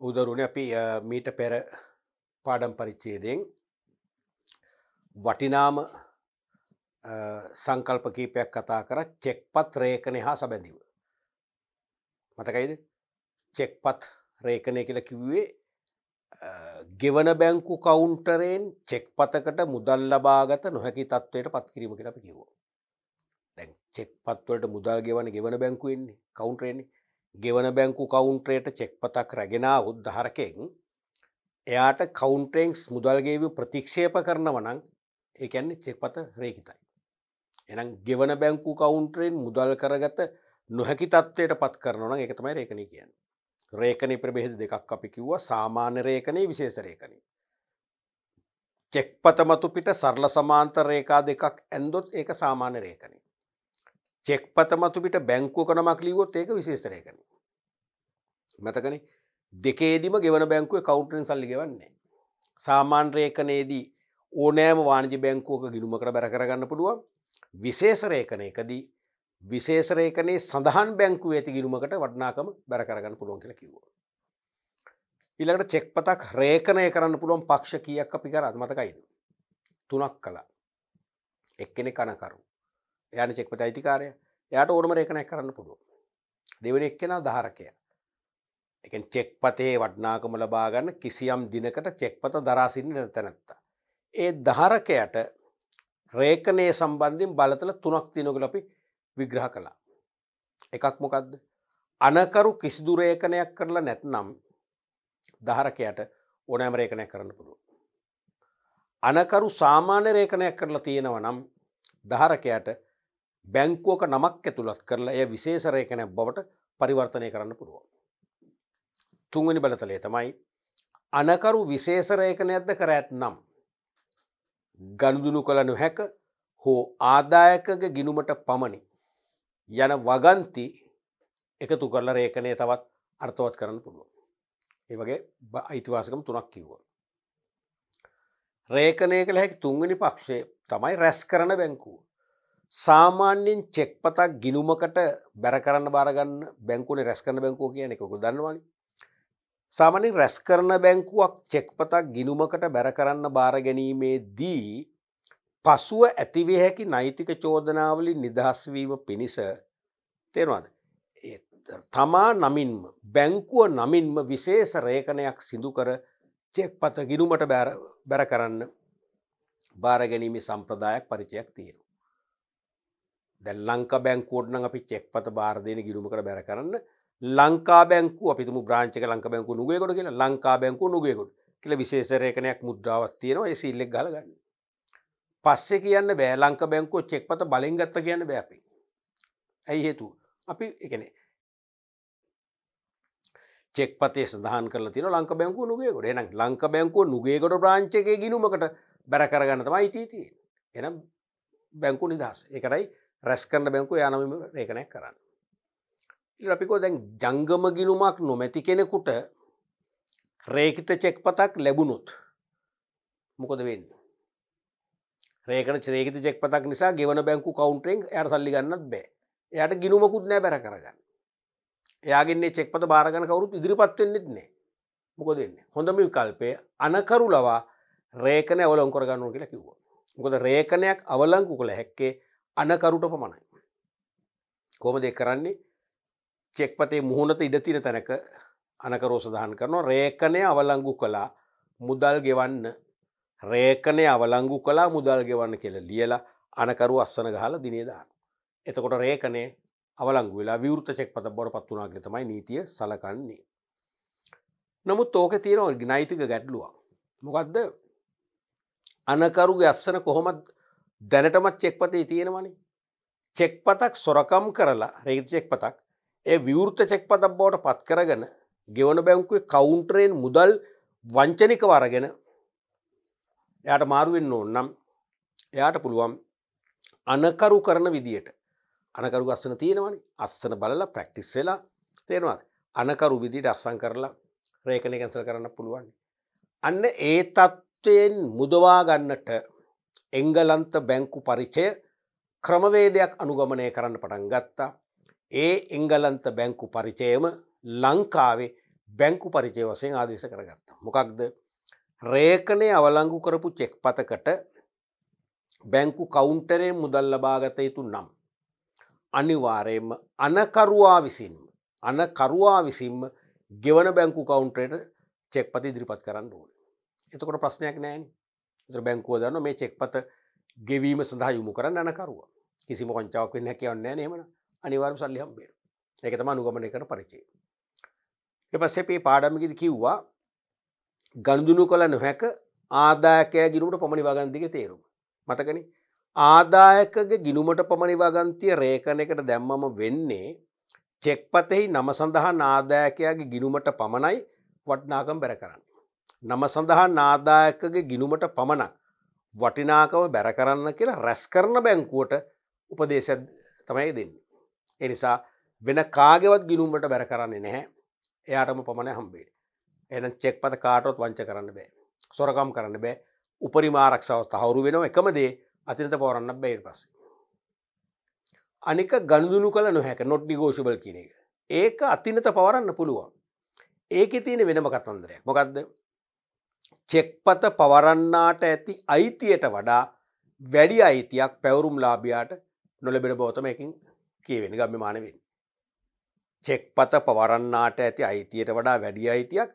උදරුනේ අපි මීට පෙර පාඩම් පරිච්ඡේදයෙන් වටිනාම සංකල්ප කීපයක් කතා කරා චෙක්පත් රේඛනය හා සැබඳිව. මතකයිද? චෙක්පත් රේඛනය කියලා කිව්වේ ගෙවන බැංකු කවුන්ටරයෙන් චෙක්පතකට මුදල් ලබාගත නොහැකි තත්ත්වයට පත් කිරීම කියලා අපි කිව්වා. දැන් චෙක්පත් වලට මුදල් ගෙවන බැංකුවෙන්නේ කවුන්ටරේනේ. ගෙවන බැංකු කවුන්ටරයට චෙක්පතක් රැගෙන આવොත් ධාරකයෙන් එයාට කවුන්ටරෙන් මුදල් ගෙවීම ප්‍රතික්ෂේප කරනවා නම් ඒ කියන්නේ චෙක්පත රේඛිතයි. එහෙනම් ගෙවන බැංකු කවුන්ටරෙන් මුදල් කරගත නොහැකි තත්ත්වයට පත් කරනවා නම් ඒක තමයි රේඛනය කියන්නේ. රේඛනයේ ප්‍රභේද දෙකක් අපි කිව්වා සාමාන්‍ය රේඛනයේ විශේෂ රේඛනයේ. චෙක්පත මතු පිට සරල සමාන්තර රේඛා දෙකක් ඇන්දොත් ඒක සාමාන්‍ය රේඛනය. චෙක්පත මතු පිට බැංකුවක නමක් ලියුවොත් ඒක විශේෂ රේඛනය. මතකනේ දෙකේදීම ගෙවන බැංකුවේ කවුන්ටරෙන් සල්ලි ගෙවන්නේ නැහැ. සාමාන්‍ය රේඛනයේදී ඕනෑම වාණිජ්‍ය බැංකුවක ගිණුමකට බැර කරගන්න පුළුවන්. විශේෂ රේඛනයකදී විශේෂ රේඛනයේ සඳහන් බැංකුවේ ඇති ගිණුමකට වටිනාකම බැර කරගන්න පුළුවන් කියලා කිව්වා. ඊළඟට චෙක්පතක් රේඛනය කරන්න පුළුවන් පක්ෂ කීයක් අපි කරාද මතකයිද? 3ක් කළා. එක්කෙනෙක් අනකරු. එයානේ චෙක්පත අයිතිකාරයා. එයාට ඕනම රේඛනයක් කරන්න පුළුවන්. දෙවෙනි එක්කෙනා ධාරකයා. ඒ කියන්නේ චෙක්පතේ වටිනාකම ලබා ගන්න කිසියම් දිනකට චෙක්පත දරා සිටින තැනැත්තා. ඒ ධාරකයාට රේඛනයේ සම්බන්ධයෙන් බලතල 3ක් තියෙනවා කියලා අපි විග්‍රහ කළා. එකක් මොකද්ද? අනකරු කිසිදු රේඛනයක් කරලා නැත්නම් ධාරකයාට ඕනෑම රේඛනයක් කරන්න පුළුවන්. අනකරු සාමාන්‍ය රේඛනයක් කරලා තියෙනවා නම් ධාරකයාට බැංකුවක නමක් ඇතුළත් කරලා එය විශේෂ රේඛනයක් බවට පරිවර්තනය කරන්න පුළුවන්. තුන්වෙනි බලතලය තමයි අනකරු විශේෂ රේඛනයක්ද කර ඇතනම් ගනුදෙනු කළ නොහැක හෝ ආදායකගේ ගිණුමට පමණි යන වගන්ති එකතු කරලා රේඛනය තවත් අර්ථවත් කරන්න පුළුවන්. ඒ වගේ අයිතිවාසිකම් 3ක් කිව්වා. රේඛනය කළ හැකි තුන්වෙනි පක්ෂය තමයි රැස් කරන බැංකුව. සාමාන්‍යයෙන් චෙක්පතක් ගිණුමකට බැර කරන්න බාර ගන්න බැංකුවනේ රැස් කරන බැංකුව කියන්නේ ඒක ඔයගොල්ලෝ දන්නවනේ. සාමාන්‍යයෙන් රැස් කරන බැංකුවක් චෙක්පතක් ගිණුමකට බැර කරන්න බාර ගැනීමේදී පසුව ඇතිවිය හැකි නෛතික චෝදනාවලින් නිදහස් වීම පිණිස තේරෙනවද? තමා නමින්ම බැංකුව නමින්ම විශේෂ රේඛනයක් සිදු කර චෙක්පත ගිණුමට බැර කරන්න බාර ගැනීමේ සම්ප්‍රදායක් පරිචයක් තියෙනවා. දැන් ලංකා බැංකුවට නම් අපි චෙක්පත බාර දෙන ගිණුමකට බැර කරන්න ලංකා බැංකුව අපි තුමු බ්‍රාන්ච් එක ලංකා බැංකුව නුගේගොඩ කියලා ලංකා බැංකුව නුගේගොඩ කියලා විශේෂ රේඛනයක් මුද්‍රාවක් තියෙනවා. ඒ සීල් එක ගහලා ගන්න. පස්සේ කියන්න බෑ ලංකා බැංකුව චෙක්පත බලෙන් ගත්ත කියන්න බෑ අපි. ඇයි හේතුව? අපි ඒ කියන්නේ චෙක්පතේ සඳහන් කරලා තියෙනවා ලංකා බැංකුව නුගේගොඩ. එහෙනම් ලංකා බැංකුව නුගේගොඩ බ්‍රාන්ච් එකේ ගිණුමකට බැර කරගන්න තමයි තියෙන්නේ. එහෙනම් බැංකුව නිදහස්. ඒකටයි රැස් කරන බැංකුව යානම රේඛනයක් කරන්නේ. ඊට අපි කෝ දැන් ජංගම ගිණුමක් නොමැති කෙනෙකුට රේඛිත චෙක්පතක් ලැබුණොත් මොකද වෙන්නේ? රේඛිත චෙක්පතක් නිසා ගෙවන බැංකු කවුන්ටරෙන් එයාට සල්ලි ගන්නත් බෑ. එයාට ගිණුමකුත් නෑ බැර කරගන්න. එයාගෙන් මේ චෙක්පත බාර ගන්න කවුරුත් ඉදිරිපත් වෙන්නෙත් නෑ. මොකද වෙන්නේ? හොඳම විකල්පය අනකරු ලවා රේඛනය අවලංගු කර ගන්න ඕන කියලා කිව්වා. මොකද රේඛනයක් අවලංගු කළ හැක්කේ අනකරුට පමණයි. කොහොමද ඒක කරන්නේ? චෙක්පතේ මුහුණත ඉඩ තියෙන තැනක අනකරෝ සඳහන් කරනවා රේඛනය අවලංගු කළා මුදල් ගෙවන්න රේඛනය අවලංගු කළා මුදල් ගෙවන්න කියලා ලියලා අනකරුව අස්සන ගහලා දිනේ දානවා. එතකොට රේඛනය අවලංගු වෙලා විවෘත චෙක්පතක් බවට පත් වුණා කියලා තමයි නීතිය සලකන්නේ. නමුත් ඕකේ තියෙන නෛතික ගැටලුවක්. මොකද්ද? අනකරුගේ අස්සන කොහොමද දැනටමත් චෙක්පතේ තියෙනවනේ. චෙක්පතක් සොරකම් කරලා රේඛිත චෙක්පතක් ඒ විවෘත චෙක්පතක් බවට පත් කරගෙන ගෙවන බැංකුවේ කවුන්ටරයෙන් මුදල් වංචනිකව අරගෙන එයාට මාරු වෙන්න ඕන නම් එයාට පුළුවන් අනකරු කරන විදියට අනකරු අස්සන තියෙනවනේ අස්සන බලලා ප්‍රැක්ටිස් වෙලා තේරෙනවද අනකරු විදියට අස්සම් කරලා රේඛනය කැන්සල් කරන්න පුළුවන්. අන්න ඒ තත්ත්වයෙන් මුදවා ගන්නට එංගලන්ත බැංකු පරිචය ක්‍රමවේදයක් අනුගමනය කරන්න පටන් ගත්තා. ඒ එංගලන්ත බැංකු පරිචයම ලංකාවේ බැංකු පරිචය වශයෙන් ආදේශ කරගත්තා. මොකක්ද? රේඛනයේ අවලංගු කරපු චෙක් පතකට බැංකු කවුන්ටරේ මුදල් ලබාගත යුතු නම් අනිවාර්යයෙන්ම අනකරුවා විසින්ම ගෙවන බැංකු කවුන්ටරේට චෙක් පත ඉදිරිපත් කරන්න ඕනේ. එතකොට ප්‍රශ්නයක් නැහැනේ. ඒතර බැංකුව දන්නවා මේ චෙක් පත ගෙවීම සඳහා යොමු කරන්න අනකරුවා. කිසිම වංචාවක් වෙන්න හැකියාවක් නැහැ නේ එහෙමනම්. අනිවාර්යයෙන්ම සල්ලි හම්බ වෙනවා. ඒක තමයි අනුගමනය කරන පරිචය. ඊට පස්සේ මේ පාඩමකදී කිව්වා ගනුදෙනු කළ නොහැක ආදායකයා ගිණුමට පමණ වගන්තියේ තේරුම. මතකනේ? ආදායකගේ ගිණුමට පමණ වගන්තිය රේඛනයකට දැම්මම වෙන්නේ චෙක් පතෙහි නම සඳහන් ආදායකයාගේ ගිණුමට පමණයි වටිනාකම බැර කරන්නේ. නම සඳහන් ආදායකගේ ගිණුමට පමණක් වටිනාකම බැර කරන්න කියලා රැස් කරන බැංකුවට උපදේශයක් තමයි දෙන්නේ. ඒ නිසා වෙන කාගේවත් ගිණුමට බැර කරන්නේ නැහැ. එයාටම පමණයි හම්බෙන්නේ. එහෙනම් චෙක් පත කාටවත් වංච කරන්න බෑ. සොරකම් කරන්න බෑ. උපරිම ආරක්ෂාව තහවුරු වෙනවා. එකම දේ අතිනත පවරන්න බෑ ඊට පස්සේ. අනික ගනුදෙනු කළ නොහැක not negotiable කියන එක. ඒක අතිනත පවරන්න පුළුවන්. ඒකේ තියෙන වෙනම කතන්දරයක්. මොකද්ද? චෙක් පත පවරන්නාට ඇති අයිතියට වඩා වැඩි අයිතියක් පැවරුම් ලාභියාට නොලැබෙන බව තමයි එකකින් කියවෙන්නේ. ගම්‍යමාන වෙන්නේ. චෙක් පත පවරන්නාට ඇති අයිතියට වඩා වැඩි අයිතියක්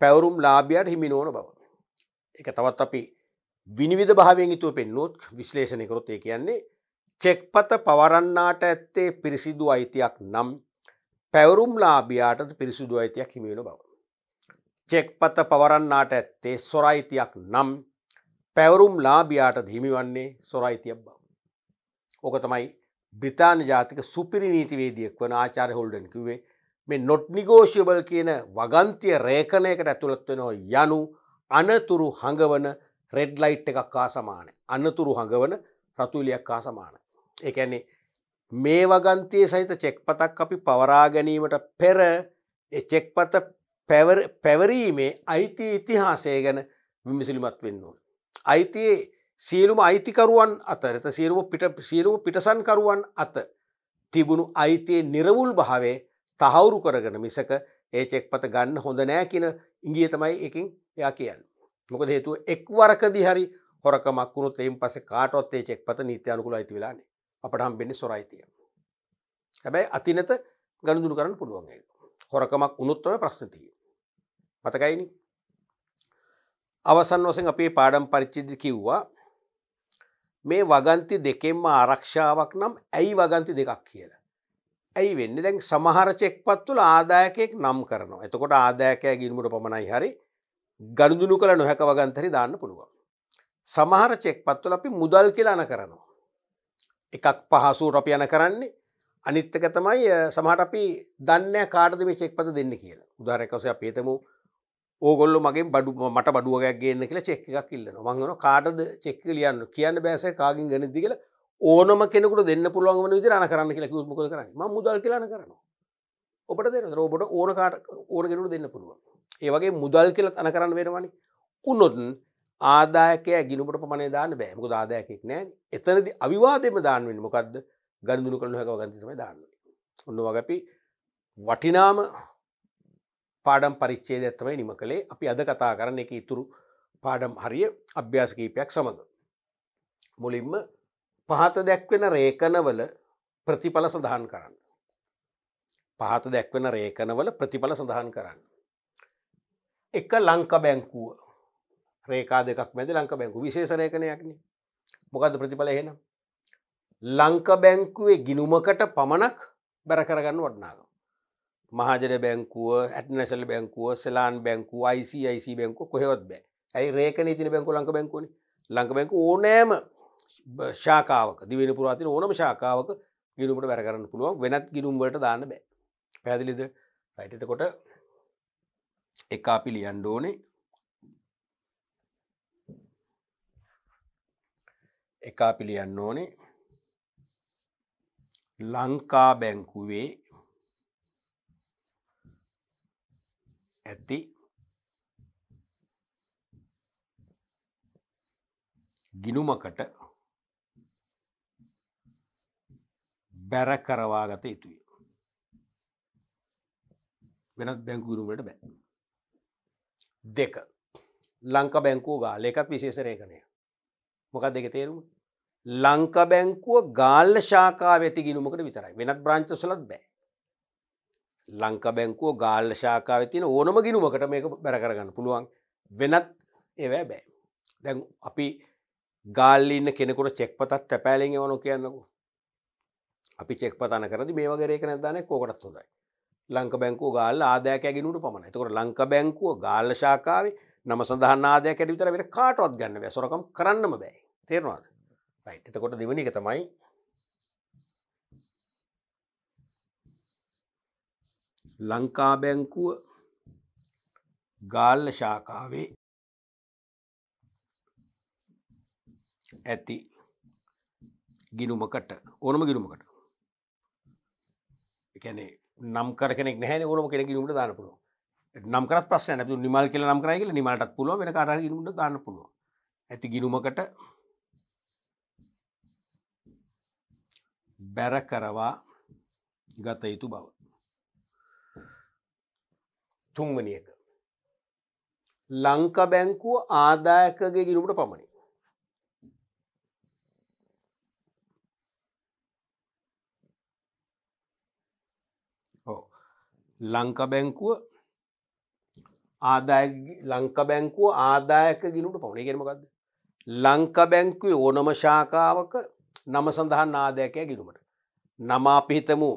පැවරුම් ලාභියාට හිමි නොවන බව. ඒක තවත් අපි විනිවිද භාවයෙන් යුතුව පෙන්වුවොත් විශ්ලේෂණය කරොත් ඒ කියන්නේ චෙක් පත පවරන්නාට ඇත්තේ පිරිසිදු අයිතියක් නම් පැවරුම් ලාභියාට පිරිසිදු අයිතියක් හිමි වෙන බව. චෙක් පත පවරන්නාට ඇත්තේ සොර අයිතියක් නම් පැවරුම් ලාභියාට හිමි වන්නේ සොර අයිතියක් බව. ඕක තමයි බ්‍රිතාන්‍ය ජාතික සුපිරි නීතිවේදියෙක් වන ආචාර්ය හොල්ඩන් කිව්වේ මේ not negotiable කියන වගන්තිය රේඛනයකට ඇතුළත් වෙනවා යනු අනතුරු හඟවන රෙඩ් ලයිට් එකක් හා සමානයි. අනතුරු හඟවන රතු එළියක් හා සමානයි. ඒ කියන්නේ මේ වගන්තියේ සහිත චෙක් පතක් අපි පවරා ගැනීමට පෙර ඒ චෙක් පත පැවරීමේ අයිති ඉතිහාසය ගැන විමසිලිමත් වෙන්න ඕනේ. අයිතියේ සියලුම අයිතිකරුවන් අතර සියලුම පිටසන්කරුවන් අත තිබුණු අයිතියේ නිර්වුල් භාවයේ තහවුරු කරගෙන මිසක ඒ චෙක් පත ගන්න හොඳ නෑ කියන ඉංගිය තමයි එකකින් එයා කියන්නේ. මොකද හේතුව එක්වරකදී හරි හොරකමක් වුණොත් එයින් පස්සේ කාටවත් ඒ චෙක් පත නීති අනුකූල අයිති වෙලා නැහැ. අපට හම්බෙන්නේ සොර අයිතිය. හැබැයි අතිනත ගනුදෙනු කරන්න පුළුවන් ඒක. හොරකමක් වුණොත් තමයි ප්‍රශ්නේ තියෙන්නේ. මතකයිනේ? අවසන් වශයෙන් අපි පාඩම් පරිච්ඡේදය කිව්වා මේ වගන්ති දෙකෙන්ම ආරක්ෂාවක් නම් ඇයි වගන්ති දෙකක් කියලා. ඇයි වෙන්නේ? දැන් සමහර චෙක් පත්වල ආදායකයෙක් නම් කරනවා. එතකොට ආදායකයා ගිණුමට පමණයි හරි ගනුදෙනු කළ නොහැක වගන්තරි දාන්න පුළුවන්. සමහර චෙක් පත්වල අපි මුදල් කියලා අන කරනවා. එකක් පහසුවට අපි අන කරන්නේ. අනිත් එක තමයි සමහරට අපි දන්නේ නැහැ කාටද මේ චෙක් පත දෙන්න කියලා. උදාහරණයක් වශයෙන් අපි හිතමු ඕගොල්ලෝ මගෙන් මට බඩු වගයක් ගේන්න කියලා චෙක් එකක් ඉල්ලනවා. මං කියනවා කාටද චෙක් එක ලියන්න? කියන්න බෑසේ කාගෙන් ගනිද්ද කියලා ඕනම කෙනෙකුට දෙන්න පුළුවන් වෙන විදිහට අන කරන්න කියලා කිව්වොත් මොකද කරන්නේ? මම මුදල් කියලා අන කරනවා. ඔබට දෙනවා. ඔබට ඕන කෙනෙකුට දෙන්න පුළුවන්. ඒ වගේ මුදල් කියලා අන කරන්න වෙනවනේ. උනොත් ආදායකයා ගිණුමට පමණේ දාන්න බෑ. මොකද ආදායකෙක් නෑනේ. එතනදී අවිවාදෙම දාන්න වෙන්නේ මොකද්ද? ගනුදෙනු කරන හැක වගන්ති තමයි දාන්න වෙන්නේ. ඔන්න වගේ අපි වටිනාම පාඩම් පරිච්ඡේදයක් තමයි නිම කළේ. අපි අද කතා කරන්නේ ඒකේ ඉතුරු පාඩම් හරිය අභ්‍යාස කීපයක් සමග. මුලින්ම පහත දැක්වෙන රේඛනවල ප්‍රතිඵල සඳහන් කරන්න. පහත දැක්වෙන රේඛනවල ප්‍රතිඵල සඳහන් කරන්න. එක ලංකා බැංකුව රේඛා දෙකක් මැද ලංකා බැංකුව විශේෂ රේඛනයක්නේ. මොකද්ද ප්‍රතිඵල එහෙනම්? ලංකා බැංකුවේ ගිණුමකට පමණක් බැර කරගන්න වටිනාකම. මහජන බැංකුව, ඇට්නැෂනල් බැංකුව, සෙලාන් බැංකුව, ICIC බැංකුව කොහෙවත් බෑ. ඇයි රේඛනේ තියෙන බැංකුව ලංකා බැංකුවනේ. ලංකා බැංකුව ඕනෑම ශාඛාවක දිවෙන පුරා තියෙන ඕනම ශාඛාවක ගිණුමකට බැර කරන්න පුළුවන්. වෙනත් ගිණුම් වලට දාන්න බෑ. පැහැදිලිද? රයිට්. එතකොට එක අපි ලියන්න ඕනේ ලංකා බැංකුවේ ඇති ගිණුමකට බැර කරවාගත යුතුයි. වෙනත් බැංකු ගිණුම් වලට බෑ. දෙක ලංක බැංකුව ගාල්ල එකත් විශේෂ රේඛනය. මොකක්ද දෙකේ තේරුම? ලංක බැංකුව ගාල්ල ශාඛාව ඇති ගිණුමකට විතරයි. වෙනත් බ්‍රාන්ච් වලත් බෑ. ලංක බැංකුව ගාල්ල ශාඛාවේ තියෙන ඕනම ගිණුමකට මේක බැර කරගන්න පුළුවන්. වෙනත් ඒවා බෑ. දැන් අපි ගාල්ලේ ඉන්න කෙනෙකුට චෙක් පතක් තැපෑලෙන් එවනවා කියන්නකෝ. අපි චෙක් පත අන කරද්දි මේ වගේ රේඛනයක් දාන්නේ කෝකටත් හොඳයි. ලංක බැංකුව ගාල්ල ආදායක ගිණුමට පමණයි. එතකොට ලංක බැංකුව ගාල්ල ශාඛාවේ නම සඳහන් ආදායක ඇති විතර වෙන කාටවත් ගන්න බෑ. සොරකම් කරන්නම බෑ. තේරෙනවද? රයිට්. එතකොට දෙවෙනි එක තමයි ලංකා බැංකුව ගාල්ල ශාඛාවේ ඇති ගිණුමකට ඕනම ගිණුමකට ඒ කියන්නේ නම් කර කෙනෙක් නැහැනේ ඕනම කෙනෙක් ගිණුමකට දාන්න පුළුවන්. නම් කරත් ප්‍රශ්නයක් නැහැ. අපි නිමල් කියලා නම් කරයි කියලා නිමල්ටත් පුළුවන් වෙන කාට හරි ගිණුමකට දාන්න පුළුවන්. ඇති ගිණුමකට බැර කරවා ගත යුතු බව. තුන්වෙනි එක ලංක බැංකුව ආදායකගේ ගිණුමට පමණයි. ඔව් ලංක බැංකුව ආදායක ගිණුමට පමණයි. ඒ කියන්නේ මොකද්ද? ලංක බැංකුවේ ඕනම ශාඛාවක නම සඳහන් ආදායකයා ගිණුමට. නම අපි හිතමු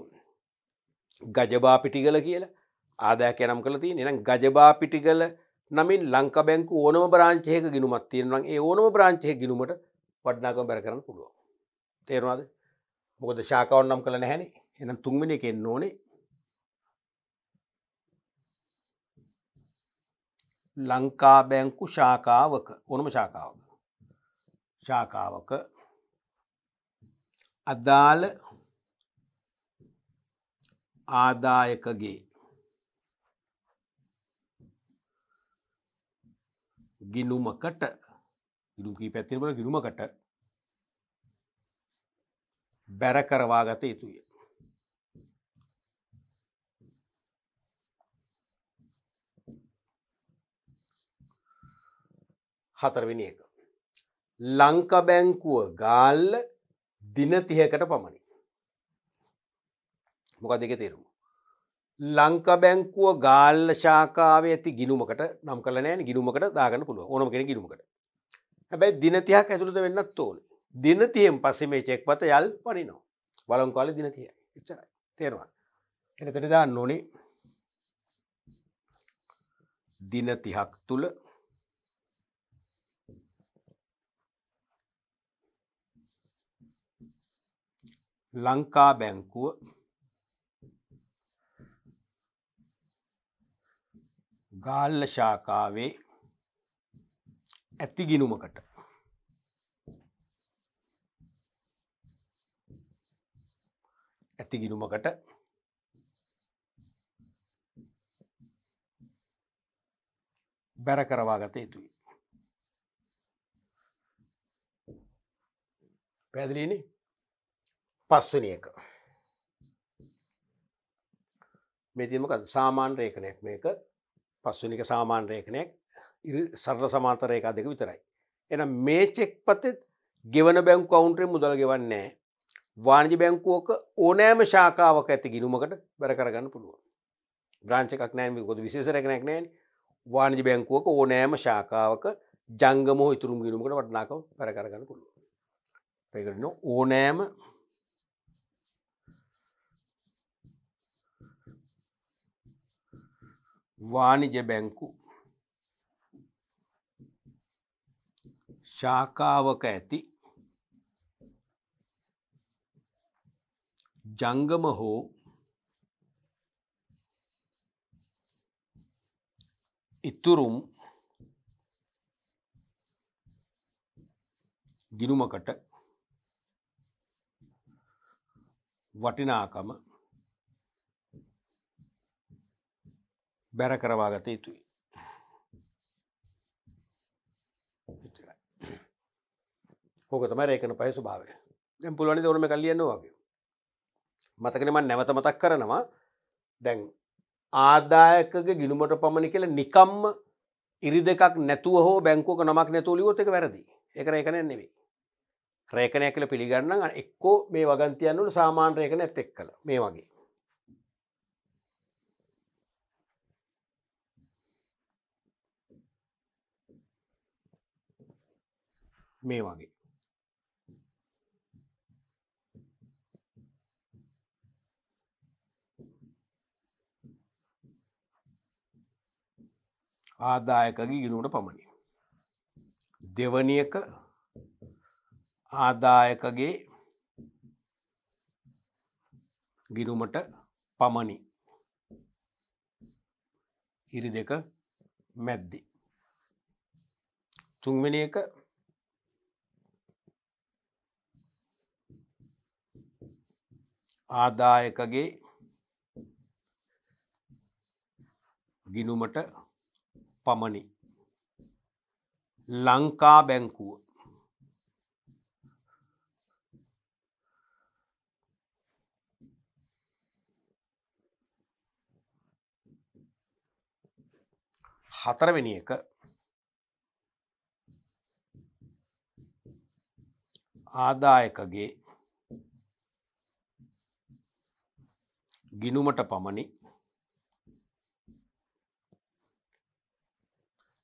ගජබා පිටිගල කියලා. ආදායකයා නම් කරලා තියෙන්නේ. එහෙනම් ගජබා පිටිගල නමින් ලංක බැංකුව ඕනම බ්‍රාන්ච් එකක ගිණුමක් තියෙනවා නම් ඒ ඕනම බ්‍රාන්ච් එකක ගිණුමට වටිනාකම බැර කරන්න පුළුවන්. තේරුණාද? මොකද ශාඛාවක් නම් කළා නැහැනේ. එහෙනම් තුන්වෙනි එකේ එන්න ඕනේ ලංකා බැංකු ශාඛාවක ඕනම ශාඛාවක අදාළ ආදායකගේ ගිණුමකට ගිණුම් කීපයක් තියෙනකොට ගිණුමකට බැර කරවා ගත යුතුය. හතරවෙනි එක ලංක බැංකුව ගාල්ල දින 30කට පමණි. මොකක්ද ඒකේ තේරුම? ලංක බැංකුව ගාල්ල ශාඛාවේ ඇති ගිණුමකට නම් කරලා නැහැ නේ ගිණුමකට දාගන්න පුළුවන්. ඕනම කෙනෙක් ගිණුමකට. හැබැයි දින 30ක් ඇතුළත වෙන්නත් ඕනේ. දින 30න් පස්සේ මේ චෙක් පත යල් පනිනවා. වළංගු කාලේ දින 30යි. එච්චරයි. තේරුණාද? එතන දාන්න ඕනේ දින 30ක් තුල ලංකා බැංකුව ගාල්ල ශාඛාවේ ඇති ගිණුමකට බැර කරවා ගත යුතුයි. පැහැදිලිනේ? පස්වෙනි එක මේ තියෙන මොකද්ද? සාමාන්‍ය රේඛනයක් මේක. පස්වෙනි එක සාමාන්‍ය රේඛනයක්. සරල සමාන්තර රේඛා දෙක විතරයි. එහෙනම් මේ චෙක් පතේ ගෙවන බැංකු කවුන්ටරේ මුදල් ගෙවන්නේ නැහැ. වාණිජ්‍ය බැංකුවක ඕනෑම ශාඛාවක ඇති ගිණුමකට බැර කරගන්න පුළුවන්. බ්‍රාන්ච් එකක් නැහැ මේක. විශේෂ රේඛනයක් නැහැ නේ. වාණිජ්‍ය බැංකුවක ඕනෑම ශාඛාවක ජංගම හෝ ඉතුරුම් ගිණුමකට වටිනාකම බැර කරගන්න පුළුවන්. ඒකට නෝ ඕනෑම වාණිජ්‍ය බැංකු ශාඛාවක ඇති ජංගම හෝ ඉතුරුම් ගිණුමකට වටිනාකම බැර කරවා ගත යුතුයි. ඕක තමයි රේඛන පහේ ස්වභාවය. දැන් පුළුවන් නේද ඕනම එකක් ලියන්න වගේ. මතකනේ මම නැවත මතක් කරනවා. දැන් ආදායකගේ ගිණුමට පමණි කියලා නිකම්ම ඉරි දෙකක් නැතුව හෝ බැංකුවක නමක් නැතුව ලියුවොත් ඒක වැරදි. ඒක රේඛනයක් නෙවෙයි. රේඛනයක් කියලා පිළිගන්න නම් එක්කෝ මේ වගන්තියන් වල සාමාන්‍ය රේඛනයත් එක්කලා මේ වගේ. මේ වගේ. ආදායකගේ ගිණුමට පමණි. දෙවැනි එක ආදායකගේ ගිණුමට පමණි. ඉරි දෙක මැද්දේ. තුන්වෙනි එක ආදායකගේ ගිණුමට පමණි. ලංකා බැංකුව. හතරවෙනි එක ආදායකගේ ගිණුමට පමණි.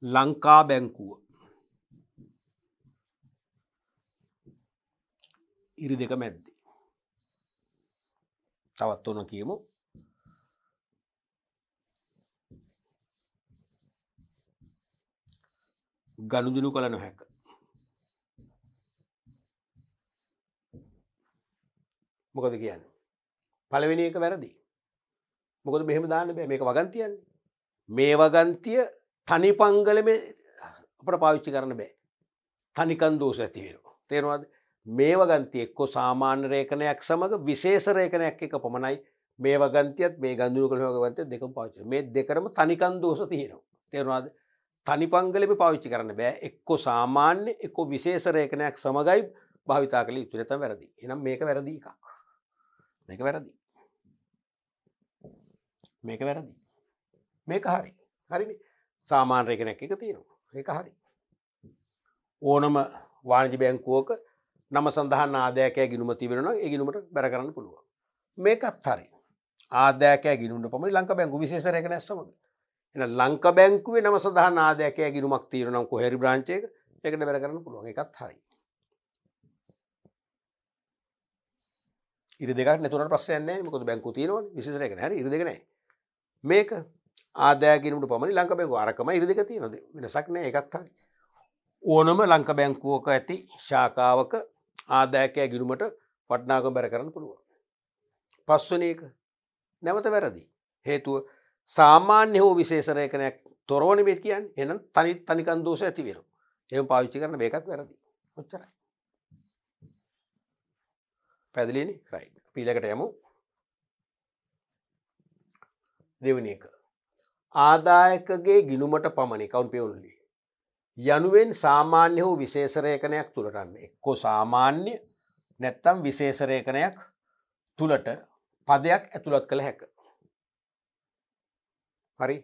ලංකා බැංකුව. ඉරි දෙක මැද්දේ. තවත් තුන කියමු. ගනුදෙනු කළ නොහැක. මොකද කියන්නේ? පළවෙනි එක වැරදි. මොකද මෙහෙම දාන්න බෑ. මේක වගන්තියන්නේ. මේ වගන්තිය තනි පංගලමේ අපිට පාවිච්චි කරන්න බෑ. තනිකන් දෝෂ ඇති වෙනවා. තේරෙනවද? මේ වගන්තිය එක්ක සාමාන්‍ය රේඛනයක් සමග විශේෂ රේඛනයක් එක පමණයි. මේ වගන්තියත් මේ ගනුදෙනු කළ වගන්තියත් දෙකම පාවිච්චි කරනවා. මේ දෙකම තනිකන් දෝෂ තියෙනවා. තේරෙනවද? තනි පංගලෙම පාවිච්චි කරන්න බෑ. එක්ක සාමාන්‍ය එක්ක විශේෂ රේඛනයක් සමගයි භාවිතා කළ යුතු. නැත්නම් වැරදි. එහෙනම් මේක වැරදි එකක්. මේක වැරදි. මේක වැරදි. මේක හරි. හරිනේ. සාමාන්‍ය රේඛනයක් එක තියෙනවා. ඒක හරි. ඕනම වාණිජ බැංකුවක නම සඳහන් ආදායකයා ගිණුම තිබෙනවා නම් ඒ ගිණුමට බැර කරන්න පුළුවන්. මේකත් හරි. ආදායකයා ගිණුමට පමණි ලංකා බැංකුව විශේෂ රේඛනයක් සමග. එහෙනම් ලංකා බැංකුවේ නම සඳහන් ආදායකයා ගිණුමක් තියෙනවා නම් කොහේ හරි බ්‍රාන්ච් එකක ඒකට බැර කරන්න පුළුවන්. ඒකත් හරි. ඉරි දෙකක් නැතුනට ප්‍රශ්නයක් නැහැ. මොකද බැංකුව තියෙනවනේ විශේෂ රේඛන. හරි ඉරි දෙක නැහැ. මේක ආදාය ගිණුමට පමණි ලංකා බැංකුව අරකම ඉරි දෙක තියෙනවද? වෙනසක් නැහැ. ඒකත් හරි. ඕනම ලංකා බැංකුවක ඇති ශාඛාවක ආදායකයා ගිණුමට වටිනාකම බැර කරන්න පුළුවන්. පස්වෙනි එක නැවත වැරදි. හේතුව සාමාන්‍ය හෝ විශේෂ රේඛනයක් තොරවනේ මේ කියන්නේ. එහෙනම් තනිකන් දෝෂ ඇති වෙනවා. එහෙම පාවිච්චි කරන මේකත් වැරදි. ඔච්චරයි. පැහැදිලිනේ? රයිට්. අපි ඊළඟට යමු. දෙවෙනි එක. ආදායකගේ ගිණුමට පමණි කවුන්ට් පේ ඔන්ලි. යනුවෙන් සාමාන්‍ය හෝ විශේෂ රේඛනයක් තුලට අන්න. එක්කෝ සාමාන්‍ය නැත්තම් විශේෂ රේඛනයක් තුලට පදයක් ඇතුළත් කළ හැක. හරි.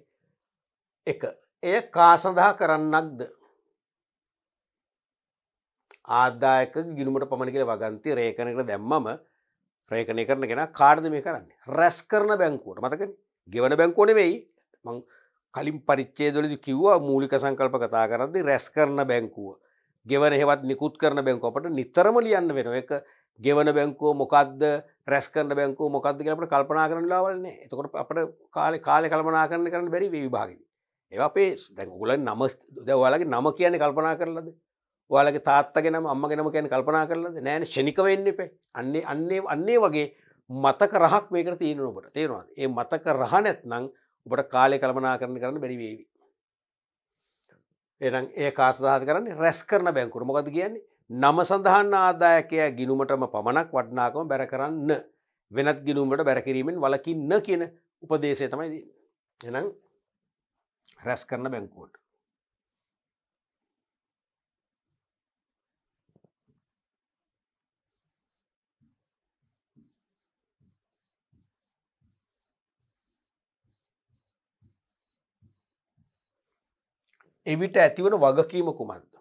එක. එය කා සඳහා කරන්නක්ද? ආදායක ගිණුමට පමණ කියලා වගන්තිය රේඛනයකට දැම්මම රේඛනය කරන කෙනා කාටද මේ කරන්නේ? රැස් කරන බැංකුවට. මතකනේ? ගෙවන බැංකුව නෙවෙයි. මං කලින් පරිච්ඡේදවලදී කිව්වා මූලික සංකල්ප කතා කරද්දී රැස් කරන බැංකුව. ගෙවන හේවත් නිකුත් කරන බැංකුව අපිට නිතරම ලියන්න වෙනවා. ඒක ගෙවන බැංකුව මොකද්ද? රැස් කරන බැංකුව මොකද්ද කියලා අපිට කල්පනා කරන්න වෙලාවල් නෑ. එතකොට අපිට කාලේ කල්පනා කරන්න බැරි මේ විභාගෙදී. ඒවා අපේ දැන් ඔයගොල්ලන් නම දැන් ඔයාලගේ නම කියන්නේ කල්පනා කරලාද? ඔයාලගේ තාත්තගේ නම අම්මගේ නම කියන්නේ කල්පනා කරලාද? නෑනේ ෂණික වෙන්න එපා. අන්නේ වගේ මතක රහක් මේකට තියෙනවා ඔබට. තේරෙනවද? ඒ මතක රහ නැත්නම් ඔබට කාලේ කල්පනා කරන්න බැරි වේවි. එහෙනම් ඒ කාසදාහද කරන්නේ රැස් කරන බැංකුවට. මොකද්ද කියන්නේ? නම සඳහන් ආදායකයා ගිණුමටම පමණක් වටිනාකම බැර කරන්න. වෙනත් ගිණුම් වලට බැර කිරීමෙන් වළකින්න කියන උපදේශය තමයි දෙන්නේ. එහෙනම් රැස් කරන බැංකුවට. එවිට ඇතිවන වගකීම කුමක්ද?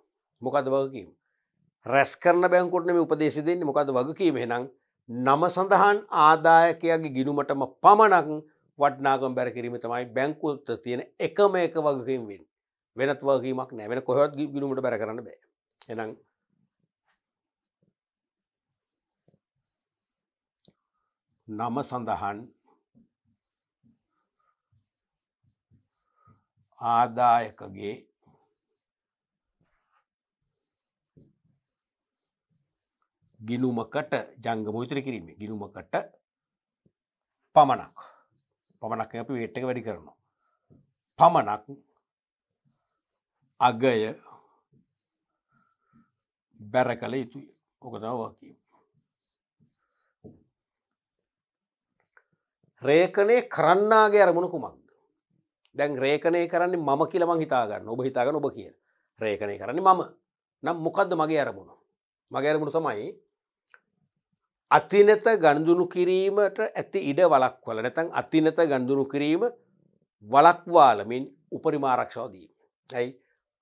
මොකද්ද වගකීම? රැස් කරන බැංකුවට නෙමෙයි උපදේශ දෙන්නේ. මොකද්ද වගකීම? එහෙනම් නම සඳහන් ආදායකයාගේ ගිණුමටම පමණක් වටිනාකම බැර කිරීම තමයි බැංකුවට තියෙන එකම එක වගකීම වෙන්නේ. වෙනත් වගකීමක් නැහැ. වෙන කොහෙවත් ගිණුමට බැර කරන්න බෑ. එහෙනම් නම සඳහන් ආදායකගේ ගිණුමකට ජංගම විතර කිරීමේ ගිණුමකට පමණක් අපි වේට් එක වැඩි කරනවා. පමණක් අගය බැර කළ යුතුයි. ඔක තමයි වගකීම. රේඛනය කරන්නාගේ අරමුණ කුමක්ද? දැන් රේඛනය කරන්නේ මම කියලා මං හිතා ගන්න. ඔබ හිතා ගන්න ඔබ කියන. රේඛනය කරන්නේ මම. නම් මොකද්ද මගේ අරමුණ? මගේ අරමුණ තමයි අතිනත ගනුදෙනු කිරීමට ඇති ඉඩ වළක්වලා නැත්නම් අතිනත ගනුදෙනු කිරීම වළක්වාලමින් උපරිම ආරක්ෂාව දීම. ඇයි?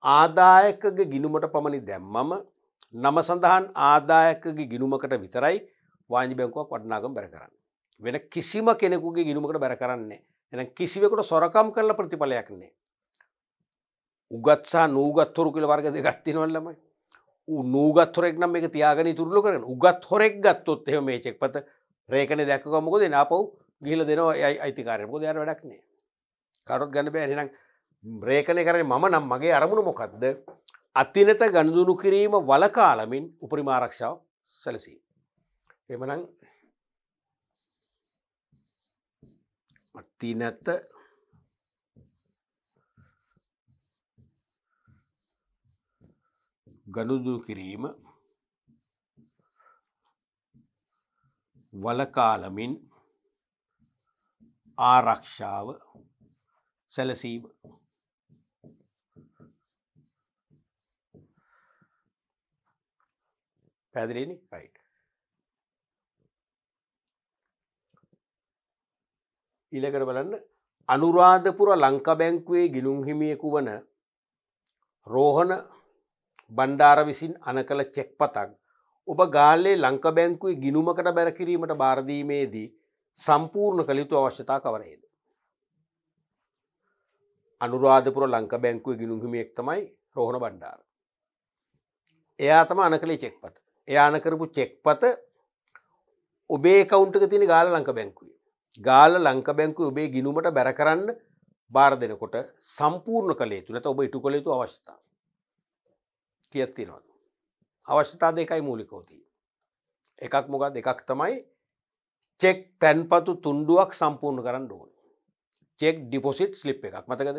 ආදායකගේ ගිණුමට පමණි දැම්මම නම සඳහන් ආදායකගේ ගිණුමකට විතරයි වාණිජ බැංකුවක් වටිනාකම බැර කරන්නේ. වෙන කිසිම කෙනෙකුගේ ගිණුමකට බැර කරන්නේ නැහැ. එහෙනම් කිසිවෙකුට සොරකම් කරලා ප්‍රතිඵලයක් නැහැ. උගත් සහ නූගත් හොරු කියලා වර්ග දෙකක් තියෙනවා ළමයි. නූගත් හොරෙක් නම් මේක තියාගෙන ඉතුරුල කරගෙන උගත් හොරෙක් ගත්තොත් එහෙම මේ චෙක් පත රේඛනේ දැක්කම මොකද එන ආපහු ගිහිල්ලා දෙනවා අයිතිකාරයට. මොකද යාර වැඩක් නැහැ. කාටවත් ගන්න බෑ. එහෙනම් රේඛනේ කරන්නේ මම නම් මගේ අරමුණ මොකද්ද? අතිනත ගනුදෙනු කිරීම වළකාලමින් උපරිම ආරක්ෂාව සැලසීම. එහෙමනම් අතිනත ගනුදෙනු කිරීම වළකාලමින් ආරක්ෂාව සැලසීම. පැහැදිලිනේ? රයිට්. ඊළඟට බලන්න අනුරාධපුර ලංකා බැංකුවේ ගිණුම් හිමියෙකු වන රෝහණ බණ්ඩාර විසින් අනකල චෙක් පතක් ඔබ ගාල්ලේ ලංකා බැංකුවේ ගිණුමකට බැර කිරීමට බාර දීමේදී සම්පූර්ණ කළ යුතු අවශ්‍යතා කවරේද? අනුරාධපුර ලංකා බැංකුවේ ගිණුම් හිමියෙක් තමයි රෝහණ බණ්ඩාර. එයා තමයි අනකලේ චෙක් පත. එයා අන කරපු චෙක් පත ඔබේ account එක තියෙන ගාල්ල ලංකා බැංකුවේ. ගාල්ල ලංකා බැංකුවේ ඔබේ ගිණුමට බැර කරන්න බාර දෙනකොට සම්පූර්ණ කළ යුතු නැත්නම් ඔබ ඉටු කළ යුතු අවශ්‍යතා කීයක් තියෙනවද? අවශ්‍යතා දෙකයි මූලිකව තියෙන්නේ. එකක් මොකක්ද? එකක් තමයි චෙක් තැන්පතු තුණ්ඩුවක් සම්පූර්ණ කරන්න ඕනේ. චෙක් ඩිපොසිට් ස්ලිප් එකක් මතකද?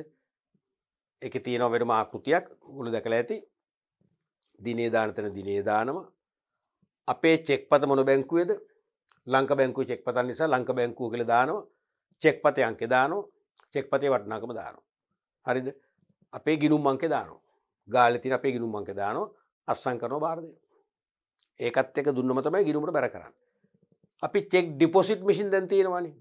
ඒකේ තියෙනවා වෙනම ආකෘතියක් ඔයගොල්ලෝ දැකලා ඇති. දිනේ දාන තැන දිනේ දානවා. අපේ චෙක් පත මොන බැංකුවේද? ලංකා බැංකුවේ චෙක් පතන් නිසා ලංකා බැංකුව කියලා දානවා. චෙක් පතේ අංකේ දානවා. චෙක් පතේ වටිනාකම දානවා. හරිද? අපේ ගිණුම් අංකේ දානවා. ගාල්ලේ තියෙන අපේ ගිණුම් අංකේ දානවා. අස්සම් කරනවා බාර දෙනවා. ඒකත් එක දුන්නම තමයි ගිණුමට බැර කරන්නේ. අපි චෙක් ඩිපොසිට් මැෂින් දැන් තියෙනවානේ.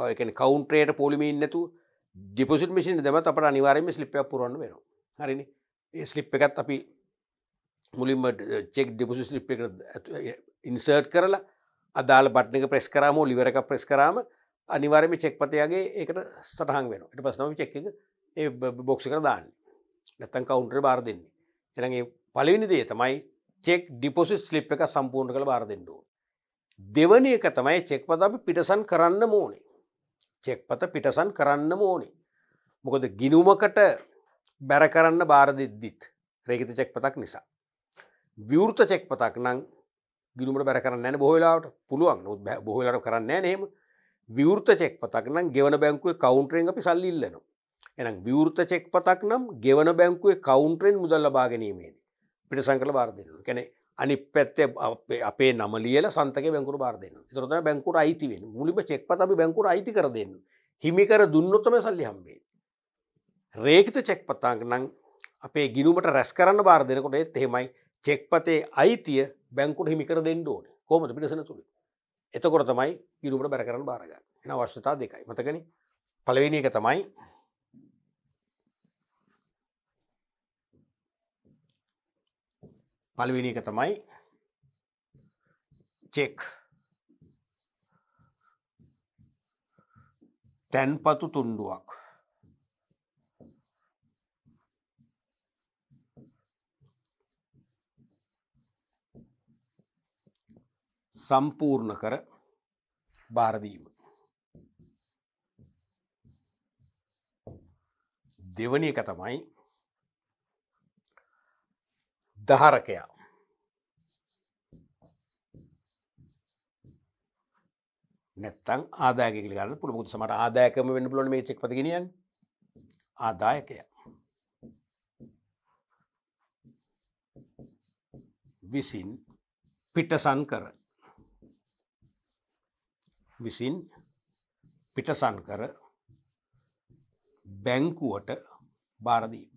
ඒ කියන්නේ කවුන්ටරේට පොලිමේ ඉන්නේ නැතුව ඩිපොසිට් මැෂින් එක දැම්මත් අපට අනිවාර්යයෙන්ම ස්ලිප් එකක් පුරවන්න වෙනවා. හරිනේ. ඒ ස්ලිප් එකත් අපි මුලින්ම චෙක් ඩිපොසිට් ස්ලිප් එකට ඉන්සර්ට් කරලා අදාළ බටන් එක ප්‍රෙස් කරාම ලිවර් එක ප්‍රෙස් කරාම අනිවාර්යයෙන්ම චෙක් පතයගේ ඒකට සටහන් වෙනවා. ඊට පස්සේ තමයි චෙක් එක ඒ බොක්ස් එකට දාන්නේ. නැත්තම් කවුන්ටරේ බාර දෙන්නේ. එහෙනම් ඒ පළවෙනි දේ තමයි චෙක් ඩිපොසිට් ස්ලිප් එක සම්පූර්ණ කරලා බාර දෙන්න ඕනේ. දෙවැනි එක තමයි චෙක් පත අපි පිටසන් කරන්න ඕනේ. චෙක් පත පිටසන් කරන්න ඕනේ. මොකද ගිණුමකට බැර කරන්න බාර දෙද්දිත් රේඛිත චෙක් පතක් නිසා. විවෘත චෙක් පතක් නම් ගිණුමට බැර කරන්නේ නැහැ නේ බොහෝ වෙලාවට. පුළුවන්. නමුත් බොහෝ වෙලාවට කරන්නේ නැහැ නේ එහෙම. විවෘත චෙක් පතක් නම් ගෙවන බැංකුවේ කවුන්ටරෙන් අපි සල්ලි ඉල්ලනවා. එහෙනම් විවෘත චෙක් පතක් නම් ගෙවන බැංකුවේ කවුන්ටරෙන් මුදල් ලබා ගැනීමේදී පිටසන් කරලා බාර දෙන්න ඕනේ. කියන්නේ අනිත් පැත්තේ අපේ නම ලියලා සන්තකේ බැංකුවට බාර දෙන්න. ඒතර තමයි බැංකුවට අයිති වෙන්නේ. මුලින්ම චෙක් පත අපි බැංකුවට අයිති කර දෙන්න. හිමි කර දුන්නොත් තමයි සල්ලි හම්බෙන්නේ. රේඛිත චෙක් පතක් නම් අපේ ගිණුමට රැස් කරන්න බාර දෙනකොට ඒත් එහෙමයි චෙක් පතේ අයිතිය බැංකුවට හිමි කර දෙන්න ඕනේ. කොහොමද? පිටසන තුලින්. එතකොට තමයි ගිණුමට බැර කරන්න බාර ගන්න. එන අවශ්‍යතා දෙකයි. මතකනේ? පළවෙනි එක තමයි පළවෙනි එක තමයි චෙක්. තැන්පතු තුණ්ඩුවක්. සම්පූර්ණ කර බාර දීම. දෙවැනි එක තමයි ධාරකයා. නැත්තම් ආදායක කියලා ගන්න පුළුවන්. මොකද සමහර ආදායකම වෙන්න පුළුවන් මේ චෙක් පත ගෙනියන්නේ. ආදායකයා විසින් පිටසන් කර බැංකුවට බාර දීම.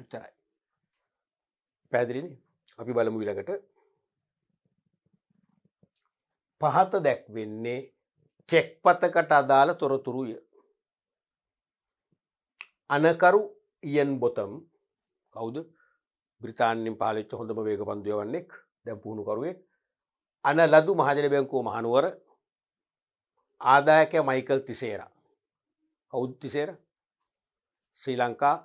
එතරයි. පැහැදිලිනේ? අපි බලමු ඊළඟට. පහත දැක්වෙන්නේ චෙක් පතකට අදාළ තොරතුරුය. අනකරු ඉයන් බොතම් කවුද? බ්‍රිතාන්‍යයෙන් පහළ වෙච්ච හොඳම වේගපන්දු යවන්නෙක්, දැන් පුහුණුකරුවෙක්. අන ලදු මහජන බැංකුව මහනුවර. ආදායකයා මයිකල් තිසේරා. කවුද තිසේරා? ශ්‍රී ලංකා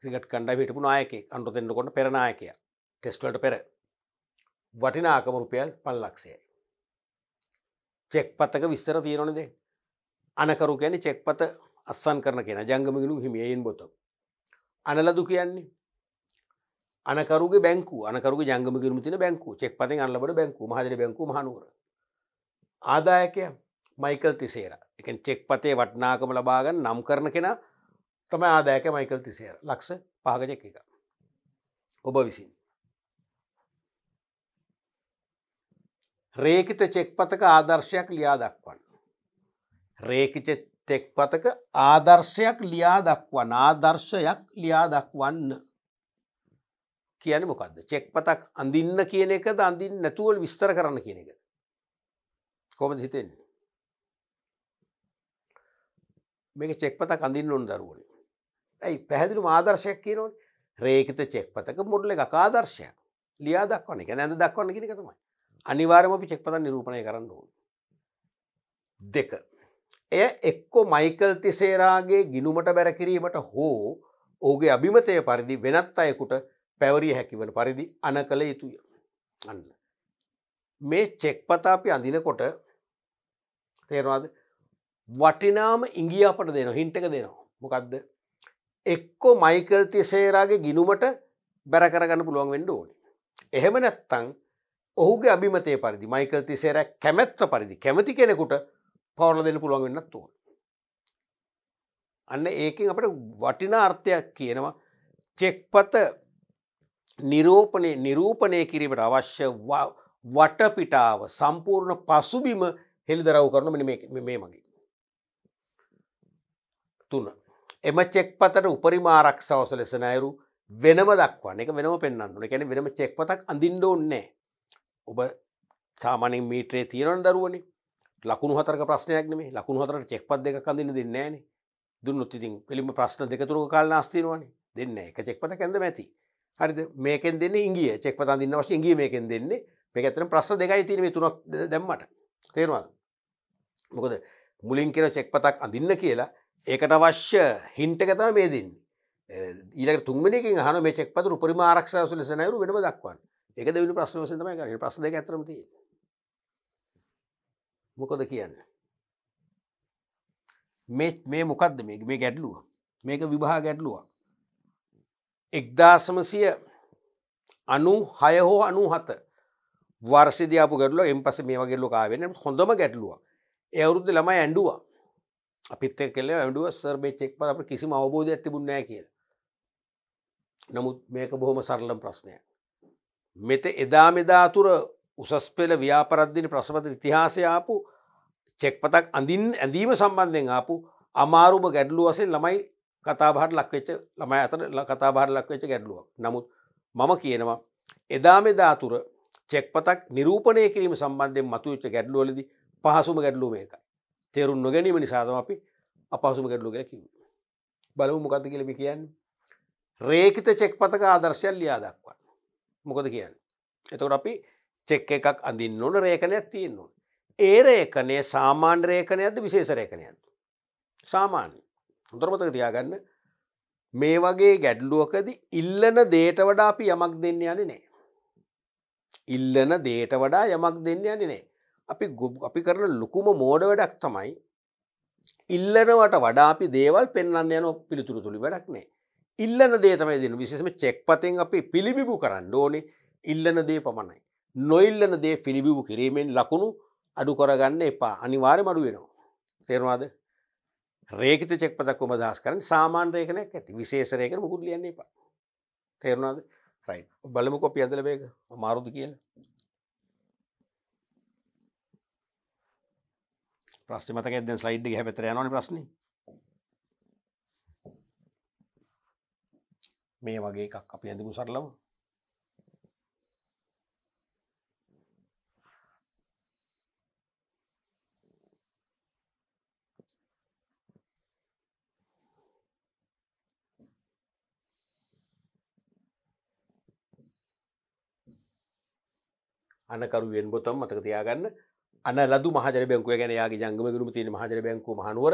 ක්‍රිකට් කණ්ඩායමේ හිටපු නායකයෙක්. අනුර තෙන්නකෝන් පෙර නායකයා. ටෙස්ට් වලට පෙර. වටිනාකම රුපියල් 5 ලක්ෂයයි. චෙක් පතක විස්තර තියෙනවනේ දැන්. අනකරු කියන්නේ චෙක් පත අස්සන් කරන කෙනා. ජංගමගිනු හිමියෙන් බොතම්. අනලදු කියන්නේ අනකරුගේ බැංකුව. අනකරුගේ ජංගමගිනුම තියෙන බැංකුව. චෙක් පතෙන් අනල ලබන බැංකුව. මහජන බැංකුව මහනුවර. ආදායකයා මයිකල් තිසේරා. ඒ කියන්නේ චෙක් පතේ වටිනාකම ලබා ගන්න නම් කරන කෙනා තමයි ආදායකයා මයිකල් තිසේරා. ලක්ෂ 5ක චෙක් එක. ඔබ විසින් රේඛිත චෙක් පතක ආදර්ශයක් ලියා දක්වන්න. රේඛිත චෙක් පතක ආදර්ශයක් ලියා දක්වන්න. ආදර්ශයක් ලියා දක්වන්න කියන්නේ මොකද්ද? චෙක් පතක් අඳින්න කියන එකද අඳින්න නැතුව විස්තර කරන්න කියන එකද? කොහොමද හිතෙන්නේ? මේක චෙක් පතක් අඳින්න ඕන දරුවනේ. ඇයි පැහැදිලිවම ආදර්ශයක් කියනෝනේ. රේඛිත චෙක් පතක මොඩල් එකක් ආදර්ශයක් ලියා දක්වන්න. කියන්නේ අඳ දක්වන්න කියන එක තමයි. අනිවාර්යයෙන්ම අපි චෙක් පතක් නිරූපණය කරන්න ඕනේ. 2. එය එක්කෝ මයිකල් තිසේරාගේ ගිණුමට බැර කිරීමට හෝ ඔහුගේ අභිමතය පරිදි වෙනත් අයෙකුට පැවරිය හැකි වන පරිදි අනකල යුතුය. අන්න. මේ චෙක් පත අපි අඳිනකොට තේරෙනවද? වටිනාම ඉඟිය අපට දෙනවා. හින්ට් එක දෙනවා. මොකද්ද? එක්කෝ මයිකල් තිසේරාගේ ගිණුමට බැර කරගන්න පුළුවන් වෙන්න ඕනේ. එහෙම නැත්නම් ඔහුගේ අභිමතය පරිදි මයිකල් තිසේරා කැමැත්ත පරිදි කැමති කෙනෙකුට පවරලා දෙන්න පුළුවන් වෙන්නත් ඕන. අන්න ඒකෙන් අපිට වටිනා අර්ථයක් කියනවා. චෙක් පත නිරූපණය කිරීමට අවශ්‍ය වටපිටාව සම්පූර්ණ පසුබිම හෙළිදරව් කරන මෙන්න මේ මගේ. 3. එම චෙක් පතට උපරිම ආරක්ෂාව සැලසෙන අයුරු වෙනම දක්වන්න. ඒක වෙනම පෙන්වන්න ඕනේ. කියන්නේ වෙනම චෙක් පතක් අඳින්න ඕනේ නැහැ. ඔබ සාමාන්‍යයෙන් මීටරේ තියෙනවනේ දරුවනේ. ලකුණු 4ක ප්‍රශ්නයක් නෙමෙයි. ලකුණු 4ට චෙක් පත් දෙකක් අඳින්න දෙන්නේ නැහනේ. දුන්නොත් ඉතින් පිළිම ප්‍රශ්න දෙක තුනක කාලනාස් තියෙනවනේ. දෙන්නේ නැහැ. එක චෙක් පතක් ඇඳ මැති. හරිද? මේකෙන් දෙන්නේ ඉංගිය. චෙක් පත අඳින්න අවශ්‍ය ඉංගිය මේකෙන් දෙන්නේ. මේක ඇත්තටම ප්‍රශ්න දෙකයි තියෙන්නේ. මේ තුනක් දැම්මට. තේරුණාද? මොකද මුලින් කියන චෙක් පතක් අඳින්න කියලා ඒකට අවශ්‍ය හින්ට් එක තමයි මේ දෙන්නේ. ඊළඟට තුන්වෙනි එකෙන් අහනවා මේ චෙක් පතට උපරිම ආරක්ෂාව සැලසෙන අයුරු වෙනම දක්වන්න. ඒක දෙවෙනි ප්‍රශ්න වශයෙන් තමයි කරන්නේ. ප්‍රශ්න දෙක ඇත්තටම තියෙන්නේ. මොකද කියන්නේ? මේ මොකද්ද මේ ගැටලුව? මේක විභාග ගැටලුව. 1996 හෝ 97 වර්ෂයේදී ආපු ගැටලුව. එන් පස්සේ මේ වගේ ගැටලුවක් ආවෙ නැහැ. හොඳම ගැටලුවක්. ඒ අවුරුද්දේ ළමයි ඇඬුවා. අපිත් එක්ක කියලා ඇඬුවා සර් මේ චෙක් පත අපිට කිසිම අවබෝධයක් තිබුණේ නැහැ කියලා. නමුත් මේක බොහොම සරලම ප්‍රශ්නයක්. මෙත එදා මෙදා තුර උසස් පෙළ ව්‍යාපරද්දින ප්‍රශ්නපත්‍ර ඉතිහාසය ආපු චෙක් පතක් ඇඳීම සම්බන්ධයෙන් ආපු අමාරුම ගැටලුව වශයෙන් ළමයි කතාබහට ලක්වෙච්ච ළමයි අතර කතාබහට ලක්වෙච්ච ගැටලුවක්. නමුත් මම කියනවා එදා මෙදා තුර චෙක් පතක් නිරූපණය කිරීම සම්බන්ධයෙන් මතුවෙච්ච ගැටලුවලදී පහසුම ගැටලුව මේකයි. තේරුම් නොගැනීම නිසා තමයි අපි අපහසුම ගැටලුව කියලා කිව්වේ. බලමු මොකද්ද කියලා මේ කියන්නේ. රේඛිත චෙක් පතක ආදර්ශයක් ලියා දක්වන්න. මොකද කියන්නේ? එතකොට අපි චෙක් එකක් අඳින්න ඕන රේඛනයක් තියෙන්න ඕන. ඒ රේඛනය සාමාන්‍ය රේඛනයක්ද විශේෂ රේඛනයක්ද? සාමාන්‍ය. හොඳට මතක තියාගන්න. මේ වගේ ගැටලුවකදී ඉල්ලන දේට වඩා අපි යමක් දෙන්න යන්නේ නැහැ. ඉල්ලන දේට වඩා යමක් දෙන්න යන්නේ නැහැ. අපි කරන ලොකුම මෝඩ වැඩක් තමයි ඉල්ලනවට වඩා අපි දේවල් පෙන්වන්න යන පිළිතුරු තුලින් වැඩක් නැහැ. ඉල්ලන දේ තමයි දෙන්නේ. විශේෂයෙන්ම චෙක් පතෙන් අපි පිළිබිඹු කරන්න ඕනේ ඉල්ලන දේ පමණයි. නොඉල්ලන දේ පිළිබිඹු කිරීමෙන් ලකුණු අඩු කරගන්න එපා. අනිවාර්යයෙන්ම අඩු වෙනවා. තේරුණාද? රේඛිත චෙක් පතක් කොහොමද අදහස් කරන්නේ? සාමාන්‍ය රේඛනයක් ඇති. විශේෂ රේඛන මොකුත් ලියන්න එපා. තේරුණාද? රයිට්. බලමුකෝ අපි ඇදලා මේක අමාරුද කියලා. ප්‍රශ්නේ මතකයි දැන් ස්ලයිඩ් එක හැපැත්තට යනවනේ ප්‍රශ්නේ. මේ වගේ එකක් අපි ඇඳමු සරලව. අනකරුවෙන් බොතම් මතක තියාගන්න. අනලදු මහජන බැංකුව ගැන යාගේ ජංගම ගිණුම තියෙන මහජන බැංකුව මහනුවර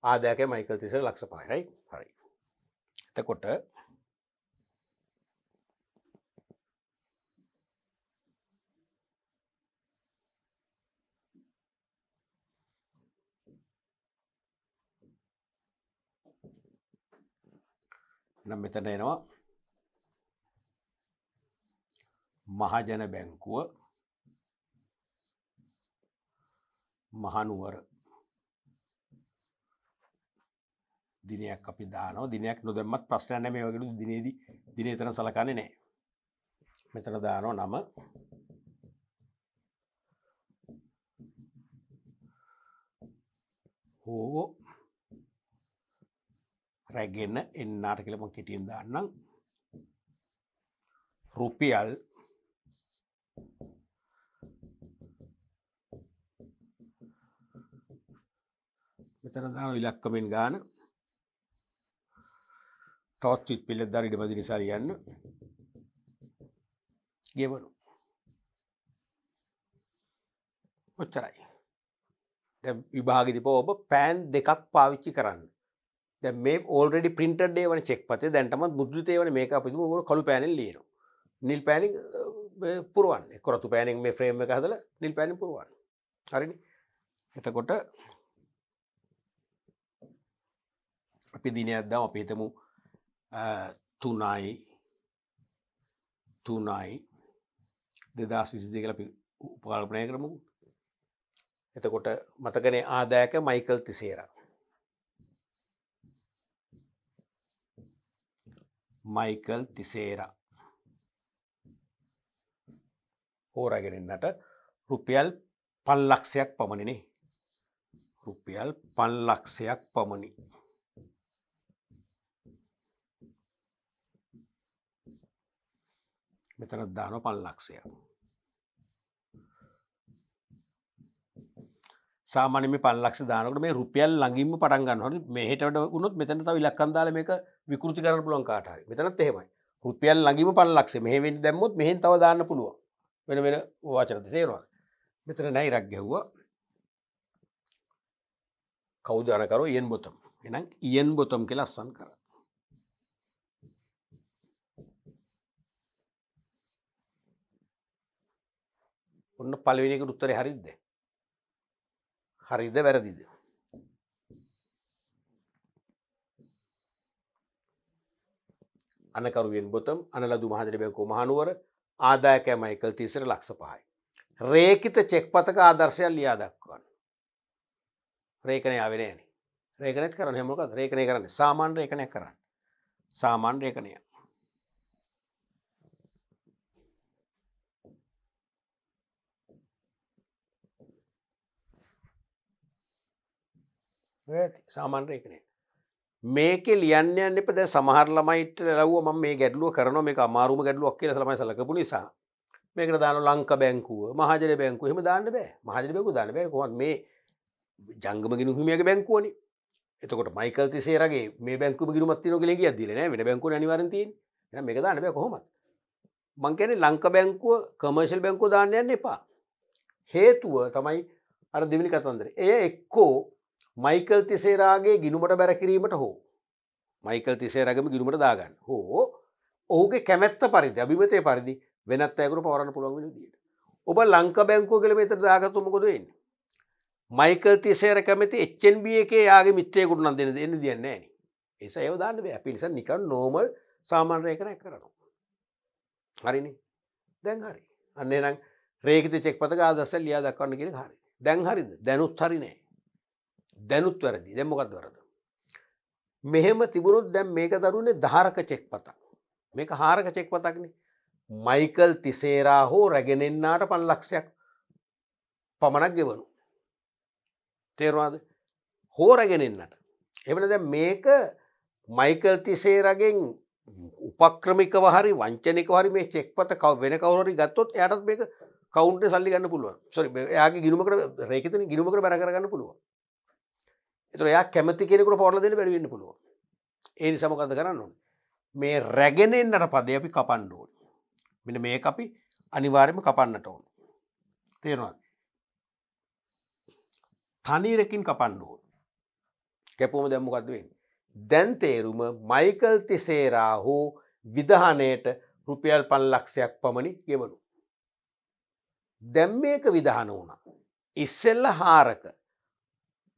ආදායකය මයිකල් තිසර ලක්ෂ 5යි right හරි. එතකොට නම් මෙතන එනවා මහජන බැංකුව මහනුවර දිනයක් අපි දානවා. දිනයක් නොදැම්මත් ප්‍රශ්නයක් නැහැ. මේ වගේ දිනේදී දිනේ තරම් සලකන්නේ නැහැ. මෙතන දානවා නම හෝ රැගෙන එන්නාට කියලා මම කෙටියෙන් දාන්නම්. රුපියල් මෙතන දාන ඉලක්කමෙන් ගාන තවත් පිළිපෙළ දරිඩ මදි නිසා ලියන්න ගෙවනු ඔච්චරයි. දැන් විභාගෙදී ඔබ පෑන් දෙකක් පාවිච්චි කරන්න. දැන් මේ ඕල්රෙඩි printed day වනේ චෙක් පතේ දැන් තමයි මුද්‍රිත ඒවනේ මේක අපි දුමු ඔයගොල්ලෝ කළු පෑනෙන් ලියනවා. නිල් පෑනෙන් පුරවන්නේ. කොරතු පෑනෙන් මේ ෆ්‍රේම් එක හදලා නිල් පෑනෙන් පුරවන්නේ. හරිනේ. එතකොට අපි දිනයක් දාමු. අපි හිතමු 3යි 2022 කියලා අපි උපකල්පනය කරමුකෝ. එතකොට මතකනේ ආදායක මයිකල් තිසේරා. මයිකල් තිසේරා හොරගෙන ඉන්නට රුපියල් 5 ලක්ෂයක් පමණනේ. රුපියල් 5 ලක්ෂයක් පමණි. මෙතන දානවා 5 ලක්ෂයක්. සාමාන්‍ය මේ 5 ලක්ෂ දානකොට මේ රුපියල් ළඟින්ම පටන් ගන්නවා. හරි මෙහෙට වුණොත් මෙතන තව ඉලක්කම් දාලා මේක විකෘති කරන්න පුළුවන් කාට හරි. මෙතනත් එහෙමයි. රුපියල් ළඟින්ම 5 ලක්ෂ. මෙහෙ වෙන්න දැම්මොත් මෙහෙන් තව දාන්න පුළුවන්. වෙන වෙන වචනද තේරෙනවද? මෙතන නයිරක් ගැහුවා. කවුද අනකරෝ ඉයන් බොතම්. එහෙනම් ඉයන් බොතම් කියලා අස්සන් කරා. ඔන්න පළවෙනි එකට උත්තරේ හරියද? හරිද වැරදිද? අනකරුවෙන් බොතම් අනලදු මහජන බැංකුව මහනුවර ආදායකය මයිකල් තිසර ලක්ෂ 5යි. රේඛිත චෙක් පතක ආදර්ශයක් ලියා දක්වන්න. රේඛනය ආවේ නැහැනේ. රේඛනයත් කරන්නේ මොකද්ද? රේඛනය කරන්නේ සාමාන්‍ය රේඛනයක් කරන්නේ. සාමාන්‍ය රේඛනය. සාමාන්‍ය රේඛනය. මේකේ ලියන්න යන්න එපා. දැන් සමහර ළමයිට ලැබුවා මම මේ ගැටලුව කරනවා මේක අමාරුම ගැටලුවක් කියලා ළමයි සලකපු නිසා මේකට දානවා ලංකා බැංකුව මහජන බැංකුව එහෙම දාන්න බෑ. මහජන බැංකුව දාන්න බෑ. කොහොමද මේ ජංගම ගිණුම් හිමියාගේ බැංකුවනේ. එතකොට මයිකල් තිසේරගේ මේ බැංකුවම ගිණුමක් තියෙනවා කියලා කියද්දි දීලා නෑ වෙන බැංකුවනේ අනිවාර්යෙන් තියෙන්නේ. එහෙනම් මේක දාන්න බෑ කොහොමද? මං කියන්නේ ලංක බැංකුව කමර්ෂල් බැංකුව දාන්න යන්න එපා. හේතුව තමයි අර දෙවෙනි කතන්දරේ. එය එක්කෝ මයිකල් තිසේරාගේ ගිණුමට බැර කිරීමට හෝ මයිකල් තිසේරාගේම ගිණුමට දාගන්න. හෝ ඔහුගේ කැමැත්ත පරිදි අභිමතය පරිදි වෙනත් අයෙකුට පවරන්න පුළුවන් වෙන විදියට. ඔබ ලංක බැංකුව කියලා මෙතන දාගත්තොත් මොකද වෙන්නේ? මයිකල් තිසේර කැමති HNB එකේ යාගේ මිත්‍රයෙකුට නම් දෙන්න දෙන්නේ නැහැ නේ. ඒ නිසා ඒව දාන්න බෑ. අපි නිසා නිකන් නෝමල් සාමාන්‍ය රේඛනයක් කරනවා. හරිනේ. දැන් හරි. අන්න එහෙනම් රේඛිත චෙක් පතක ආදර්ශය ලියා දක්වන්න කියන එක හරි. දැන් හරිද? දැනුත් හරි නෑ. දැනුත් වැරදි. දැන් මොකද්ද වරද? මෙහෙම තිබුණොත් දැන් මේක දරුනේ ධාරක චෙක් පතක්. මේක හාරක චෙක් පතක්නේ. මයිකල් තිසේරා හෝ රැගෙන එන්නාට 5 ලක්ෂයක් පමණක් ගෙවනු. තේරුණාද? හෝ රැගෙන එන්නට. එවන දැන් මේක මයිකල් තිසේරගෙන් උපක්‍රමිකව හරි වංචනිකව හරි මේ චෙක් පත වෙන කවුරු හරි ගත්තොත් එයාටත් මේක කවුන්ට් එකේ සල්ලි ගන්න පුළුවන්. සෝරි එයාගේ ගිණුමකට රේඛිතනේ ගිණුමකට බැර කරගන්න පුළුවන්. ඒතර එයා කැමති කෙනෙකුට පවරලා දෙන්න බැරි වෙන්න පුළුවන්. ඒ නිසා මොකද්ද කරන්න ඕනේ? මේ රැගෙන එන්නට පදේ අපි කපන්න ඕනේ. මෙන්න මේක අපි අනිවාර්යයෙන්ම කපන්නට ඕනේ. තේරුණාද? තනියරකින් කපන්න ඕනේ. කැපුවම දැන් මොකද්ද වෙන්නේ? දැන් තේරුම මයිකල් තිසේරා හෝ විධානයට රුපියල් 5 ලක්ෂයක් පමණි ගෙවනු. දැන් මේක විධාන වුණා. ඉස්සෙල්ලා හාරක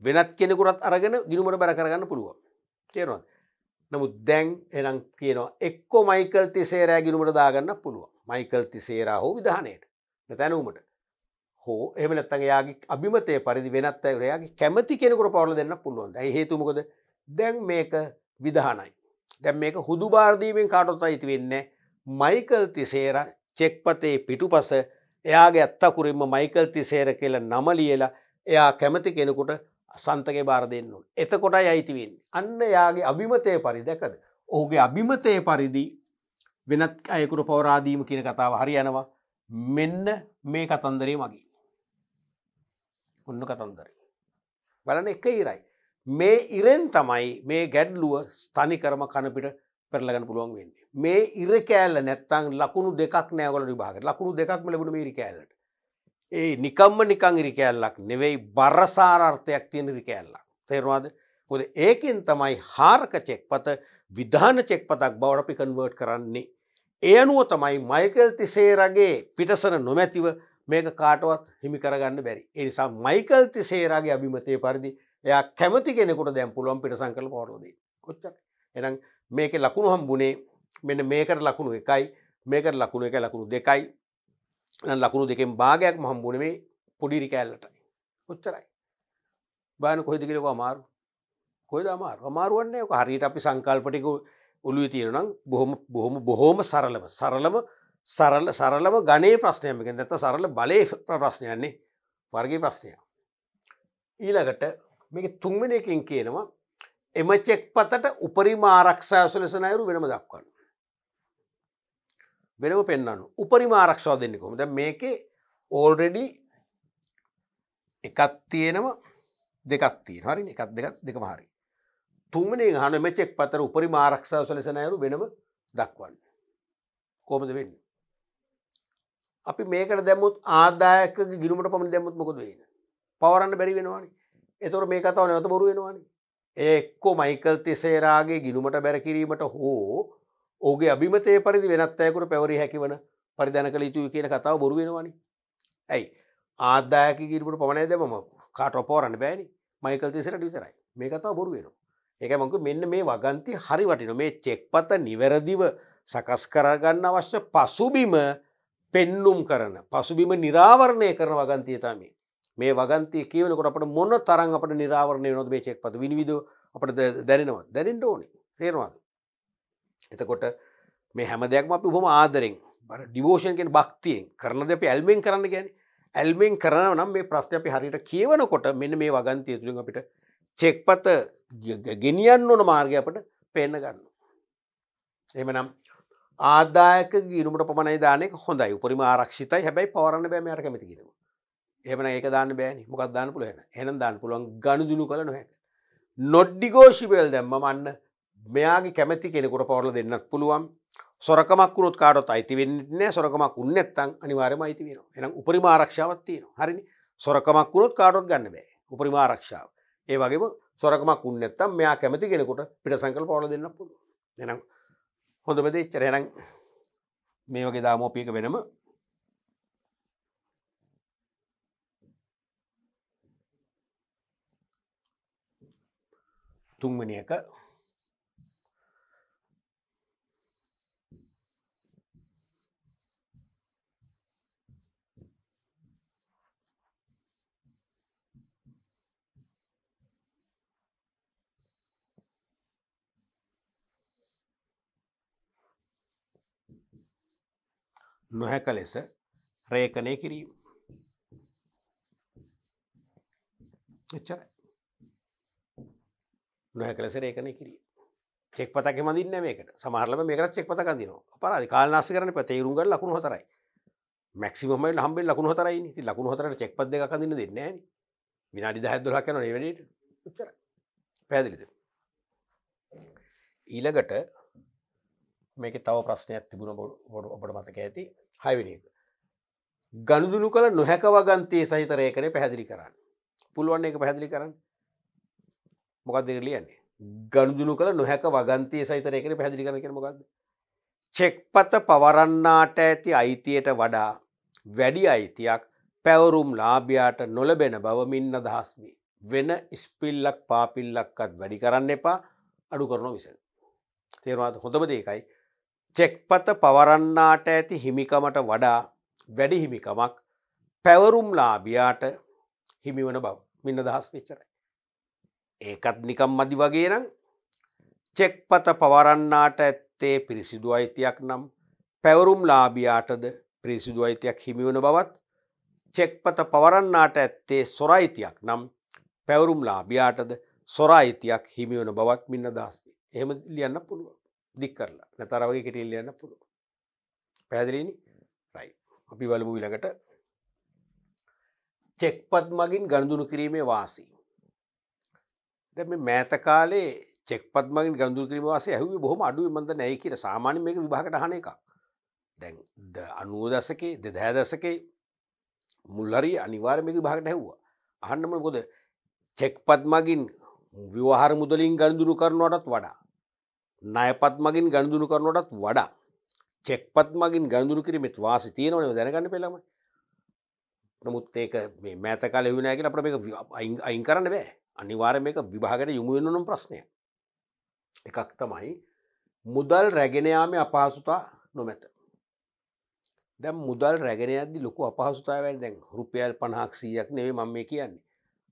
වෙනත් කෙනෙකුට අරගෙන ගිණුමට බර කරගන්න පුළුවන්. තේරුණාද? නමුත් දැන් එනම් කියනවා එක්ක මයිකල් තිසේරා ගිණුමට දාගන්න පුළුවන්. මයිකල් තිසේරා හෝ විධානයට. නැතනොමට. හෝ එහෙම නැත්නම් එයාගේ අභිමතයේ පරිදි වෙනත් අය එයාගේ කැමති කෙනෙකුට පවරලා දෙන්න පුළුවන්. ඒ හේතුව මොකද? දැන් මේක විධානයි. දැන් මේක හුදු බාර දීමෙන් කාටවත් අයිති වෙන්නේ මයිකල් තිසේරා චෙක් පතේ පිටුපස එයාගේ අත්තකුරින්ම මයිකල් තිසේර කියලා නම ලියලා එයා කැමති කෙනෙකුට සන්තකේ බාර දෙන්න ඕනේ. එතකොටයි අයිති වෙන්නේ. අන්න එයාගේ අභිමතයේ පරිදි දැකද? ඔහුගේ අභිමතයේ පරිදි වෙනත් අයෙකුට පවරා දීම කියන කතාව හරියනවා. මෙන්න මේ කතන්දරේ මගින්. ඔන්න කතන්දරේ. බලන්න එක ඉරයි. මේ ඉරෙන් තමයි මේ ගැඩ්ලුව තනිකරම කන පිට පෙරලගන්න පුළුවන් වෙන්නේ. මේ ඉර කෑල්ල නැත්තම් ලකුණු දෙකක් නෑ ඔයගොල්ලෝ විභාගයට. ලකුණු දෙකක්ම ලැබුණ මේ ඉර කෑල්ලට. ඒ නිකම්ම නිකන් ඉර කෑල්ලක් නෙවෙයි බරසාර අර්ථයක් තියෙන ඉර කෑල්ලක්. තේරුණාද? මොකද ඒකෙන් තමයි හාරක චෙක්පත විධාන චෙක්පතක් බවට අපි කන්වර්ට් කරන්නේ. ඒ අනුව තමයි මයිකල් තිසේරගේ පිටසන නොමැතිව මේක කාටවත් හිමි කරගන්න බැරි. ඒ නිසා මයිකල් තිසේරගේ අභිමතයේ පරිදි එයා කැමති කෙනෙකුට දැන් පුළුවන් පිටසන් කරලා පවරලා දෙන්න. කොච්චර? එහෙනම් මේකේ ලකුණු හම්බුනේ මෙන්න මේකට ලකුණු 1යි මේකට ලකුණු 1යි ලකුණු 2යි. එහෙනම් ලකුණු දෙකෙන් භාගයක්ම හම්බුනේ මේ පොඩි ඉරි කෑල්ලටයි. කොච්චරයි? බලන්න කොහෙද කියලා අමාරු. කොහෙද අමාරු? අමාරු වන්නේ ඔක හරියට අපි සංකල්ප ටික ඔළුවේ තියෙනවා නම් බොහොම සරලම ගණේ ප්‍රශ්නයක් මේක නැත්නම් සරල බලයේ ප්‍රශ්නයක් නේ වර්ගයේ ප්‍රශ්නයක්. ඊළඟට මේක තුන්වෙනි එකෙන් කියනවා එම චෙක් පතට උපරිම ආරක්ෂා සැලසෙන අයුරු වෙනම දක්වන්න. වෙනම පෙන්වන්න. උපරිම ආරක්ෂාව දෙන්නේ කොහොමද? දැන් මේකේ ඕල්රෙඩි එකක් තියෙනවා දෙකක් තියෙනවා. හරිනේ? එකක් දෙකක් දෙකම හරි. තුන්වෙනි එක අහන එම චෙක් පතට උපරිම ආරක්ෂාව සැලසෙන අයුරු වෙනම දක්වන්න. කොහොමද වෙන්නේ? අපි මේකට දැම්මොත් ආදායකගේ ගිණුමට පමණ දැම්මොත් මොකද වෙන්නේ? පවරන්න බැරි වෙනවනේ. ඒතකොට මේ කතාව නැවත බොරු වෙනවනේ. එක්ක මයිකල් තිසේරාගේ ගිණුමට බැර කිරීමට හෝ ඔහුගේ අභිමතයේ පරිදි වෙනත් අයෙකුට පැවරිය හැකිවන පරිදාන කළ යුතුයි කියන කතාව බොරු වෙනවනේ. ඇයි? ආදායකගේ ගිණුමට පමණයි දැම්මම කාටවත් පවරන්න බෑනේ. මයිකල් තිසේරාට විතරයි. මේ කතාව බොරු වෙනවා. ඒකයි මම කිව්වේ මෙන්න මේ වගන්ති හරි වටිනවා. මේ චෙක් පත නිවැරදිව සකස් කරගන්න අවශ්‍ය පසුබිම පෙන්නුම් කරන පසුබිම නිරාවරණය කරන වගන්තිය තමයි මේ වගන්තිය කියනකොට අපිට මොන තරම් අපිට නිරාවරණය වෙනවද මේ චෙක් පත විනිවිද අපිට දැනෙනවද? දැනෙන්න ඕනේ. තේරෙනවද? එතකොට මේ හැම දෙයක්ම අපි බොහොම ආදරෙන් අර ඩිවෝෂන් කියන භක්තියෙන් කරන දේ අපි ඇල්මෙන් කරන්න කියන්නේ. ඇල්මෙන් කරනවා නම් මේ ප්‍රශ්නේ අපි හරියට කියවනකොට මෙන්න මේ වගන්තිය තුලින් අපිට චෙක් පත ගෙනියන්න ඕන මාර්ගය අපිට පේන්න ගන්නවා. එහෙමනම් ආදායක ගිණුමට පමණයි දාන එක හොඳයි. උපරිම ආරක්ෂිතයි. හැබැයි පවරන්න බෑ මෙයාට කැමති කෙනෙකුට. එහෙමනම් ඒක දාන්න බෑනේ. මොකක්ද දාන්න පුළුවන්? එහෙනම් දාන්න පුළුවන් ගනුදෙනු කළ නොහැක. නොඩ්ඩිගෝෂිබල් දැම්ම මන්න මෙයාගේ කැමැති කෙනෙකුට පවරලා දෙන්නත් පුළුවන්. සොරකමක් වුණොත් කාටවත් අයිති වෙන්නේ නැහැ. සොරකමක් වුනේ නැත්නම් අනිවාර්යයෙන්ම අයිති වෙනවා. එහෙනම් උපරිම ආරක්ෂාවක් තියෙනවා. හරිනේ. සොරකමක් වුණොත් කාටවත් ගන්න බෑ. උපරිම ආරක්ෂාව. ඒ වගේම සොරකමක් වුනේ නැත්නම් මෙයා කැමැති කෙනෙකුට පිටසංකල්ප පවරලා දෙන්නත් පුළුවන්. එහෙනම් හොඳම දේ ඉච්චර. එහෙනම් මේ වගේ දාමු අපි එක වෙනම තුන්වෙනි එක නොහැක ලෙස රේඛනය කිරීම. එච්චරයි. නොහැක ලෙස රේඛනය කිරීම. චෙක් පතක් එහෙම අඳින්නේ නැහැ මේකට. සමහර ළමයි මේකට චෙක් පතක් අඳිනවා. අපරාධි කාලනාස්ති කරන්න එපා. තේරුම් ගන්න ලකුණු 4යි. මැක්සිමම් වල හම්බෙන්නේ ලකුණු 4යි නේ. ඉතින් ලකුණු 4ට චෙක් පත් දෙකක් අඳින්න දෙන්නේ නැහැ නේ. විනාඩි 10ක් 12ක් යනවා මේ වැඩේට. එච්චරයි. පැහැදිලිද? ඊළඟට මේකේ තව ප්‍රශ්නයක් තිබුණා ඔබට මතක ඇති. 6 වෙනි එක. ගනුදෙනු කළ නොහැක වගන්තියේ සහිත රේඛනය පැහැදිලි කරන්න. පුළුවන් ඒක පැහැදිලි කරන්න. මොකක්ද ඒක ලියන්නේ? ගනුදෙනු කළ නොහැක වගන්තියේ සහිත රේඛනය පැහැදිලි කරන්න කියන්නේ මොකක්ද? චෙක් පත පවරන්නාට ඇති අයිතියට වඩා වැඩි අයිතියක් පැවරුම් ලාභයාට නොලැබෙන බව මින් අදහස් වේ. වෙන ස්පිල්ලක් පාපිල්ලක්වත් වැඩි කරන්න එපා, අඩු කරනවා විසඳ. තේරුණාද? හොඳම දේ ඒකයි. චෙක් පත පවරන්නාට ඇති හිමිකමට වඩා වැඩි හිමිකමක් පැවරුම් ලාභයාට හිමිවන බව මින් අදහස් වෙච්චරයි. ඒකත් නිකම් මදි වගේ නම් චෙක් පත පවරන්නාට ඇත්තේ පිරිසිදු අයිතියක් නම් පැවරුම් ලාභයාටද පිරිසිදු අයිතියක් හිමිවන බවත්, චෙක් පත පවරන්නාට ඇත්තේ සොර අයිතියක් නම් පැවරුම් ලාභයාටද සොර අයිතියක් හිමිවන බවත් මින් අදහස් වේ. එහෙම ලියන්න පුළුවන්. දික් කරලා. නැතර වගේ කෙටියෙන් ලියන්න පුළුවන්. පැහැදිලිනේ? රයිට්. අපි බලමු ඊළඟට චෙක් පත් මගින් ගනුදෙනු කිරීමේ වාසි. දැන් මේ මෑත කාලේ චෙක් පත් මගින් ගනුදෙනු කිරීමේ වාසි ඇහුවේ බොහොම අඩුයි මන්ද නැහැ කියලා. සාමාන්‍යයෙන් මේක විභාගයට අහන එකක්. දැන් 90 දශකේ 2000 දශකේ මුල් හරිය අනිවාර්යයෙන් මේක විභාගයට ඇහුවා. අහන්නම මොකද චෙක් පත් මගින් ව්‍යවහාර මුදලින් ගනුදෙනු කරනවටත් වඩා, ණයපත් මගින් ගනුදෙනු කරනවටත් වඩා චෙක් පත් මගින් ගනුදෙනු කිරීමේ වාසි තියෙනවනේ දැනගන්න පෙළම. නමුත් ඒක මේ මෑත කාලේ වුණා නැහැ කියලා අපිට මේක අයින් කරන්න බෑ. අනිවාර්යයෙන් මේක විභාගයට යොමු වෙන්න ඕන ප්‍රශ්නයක්. එකක් තමයි මුදල් රැගෙන යාමේ අපහසුතා නොමැත. දැන් මුදල් රැගෙන යද්දි ලොකු අපහසුතාවයක්. දැන් රුපියල් 50ක් 100ක් නෙවෙයි මම මේ කියන්නේ.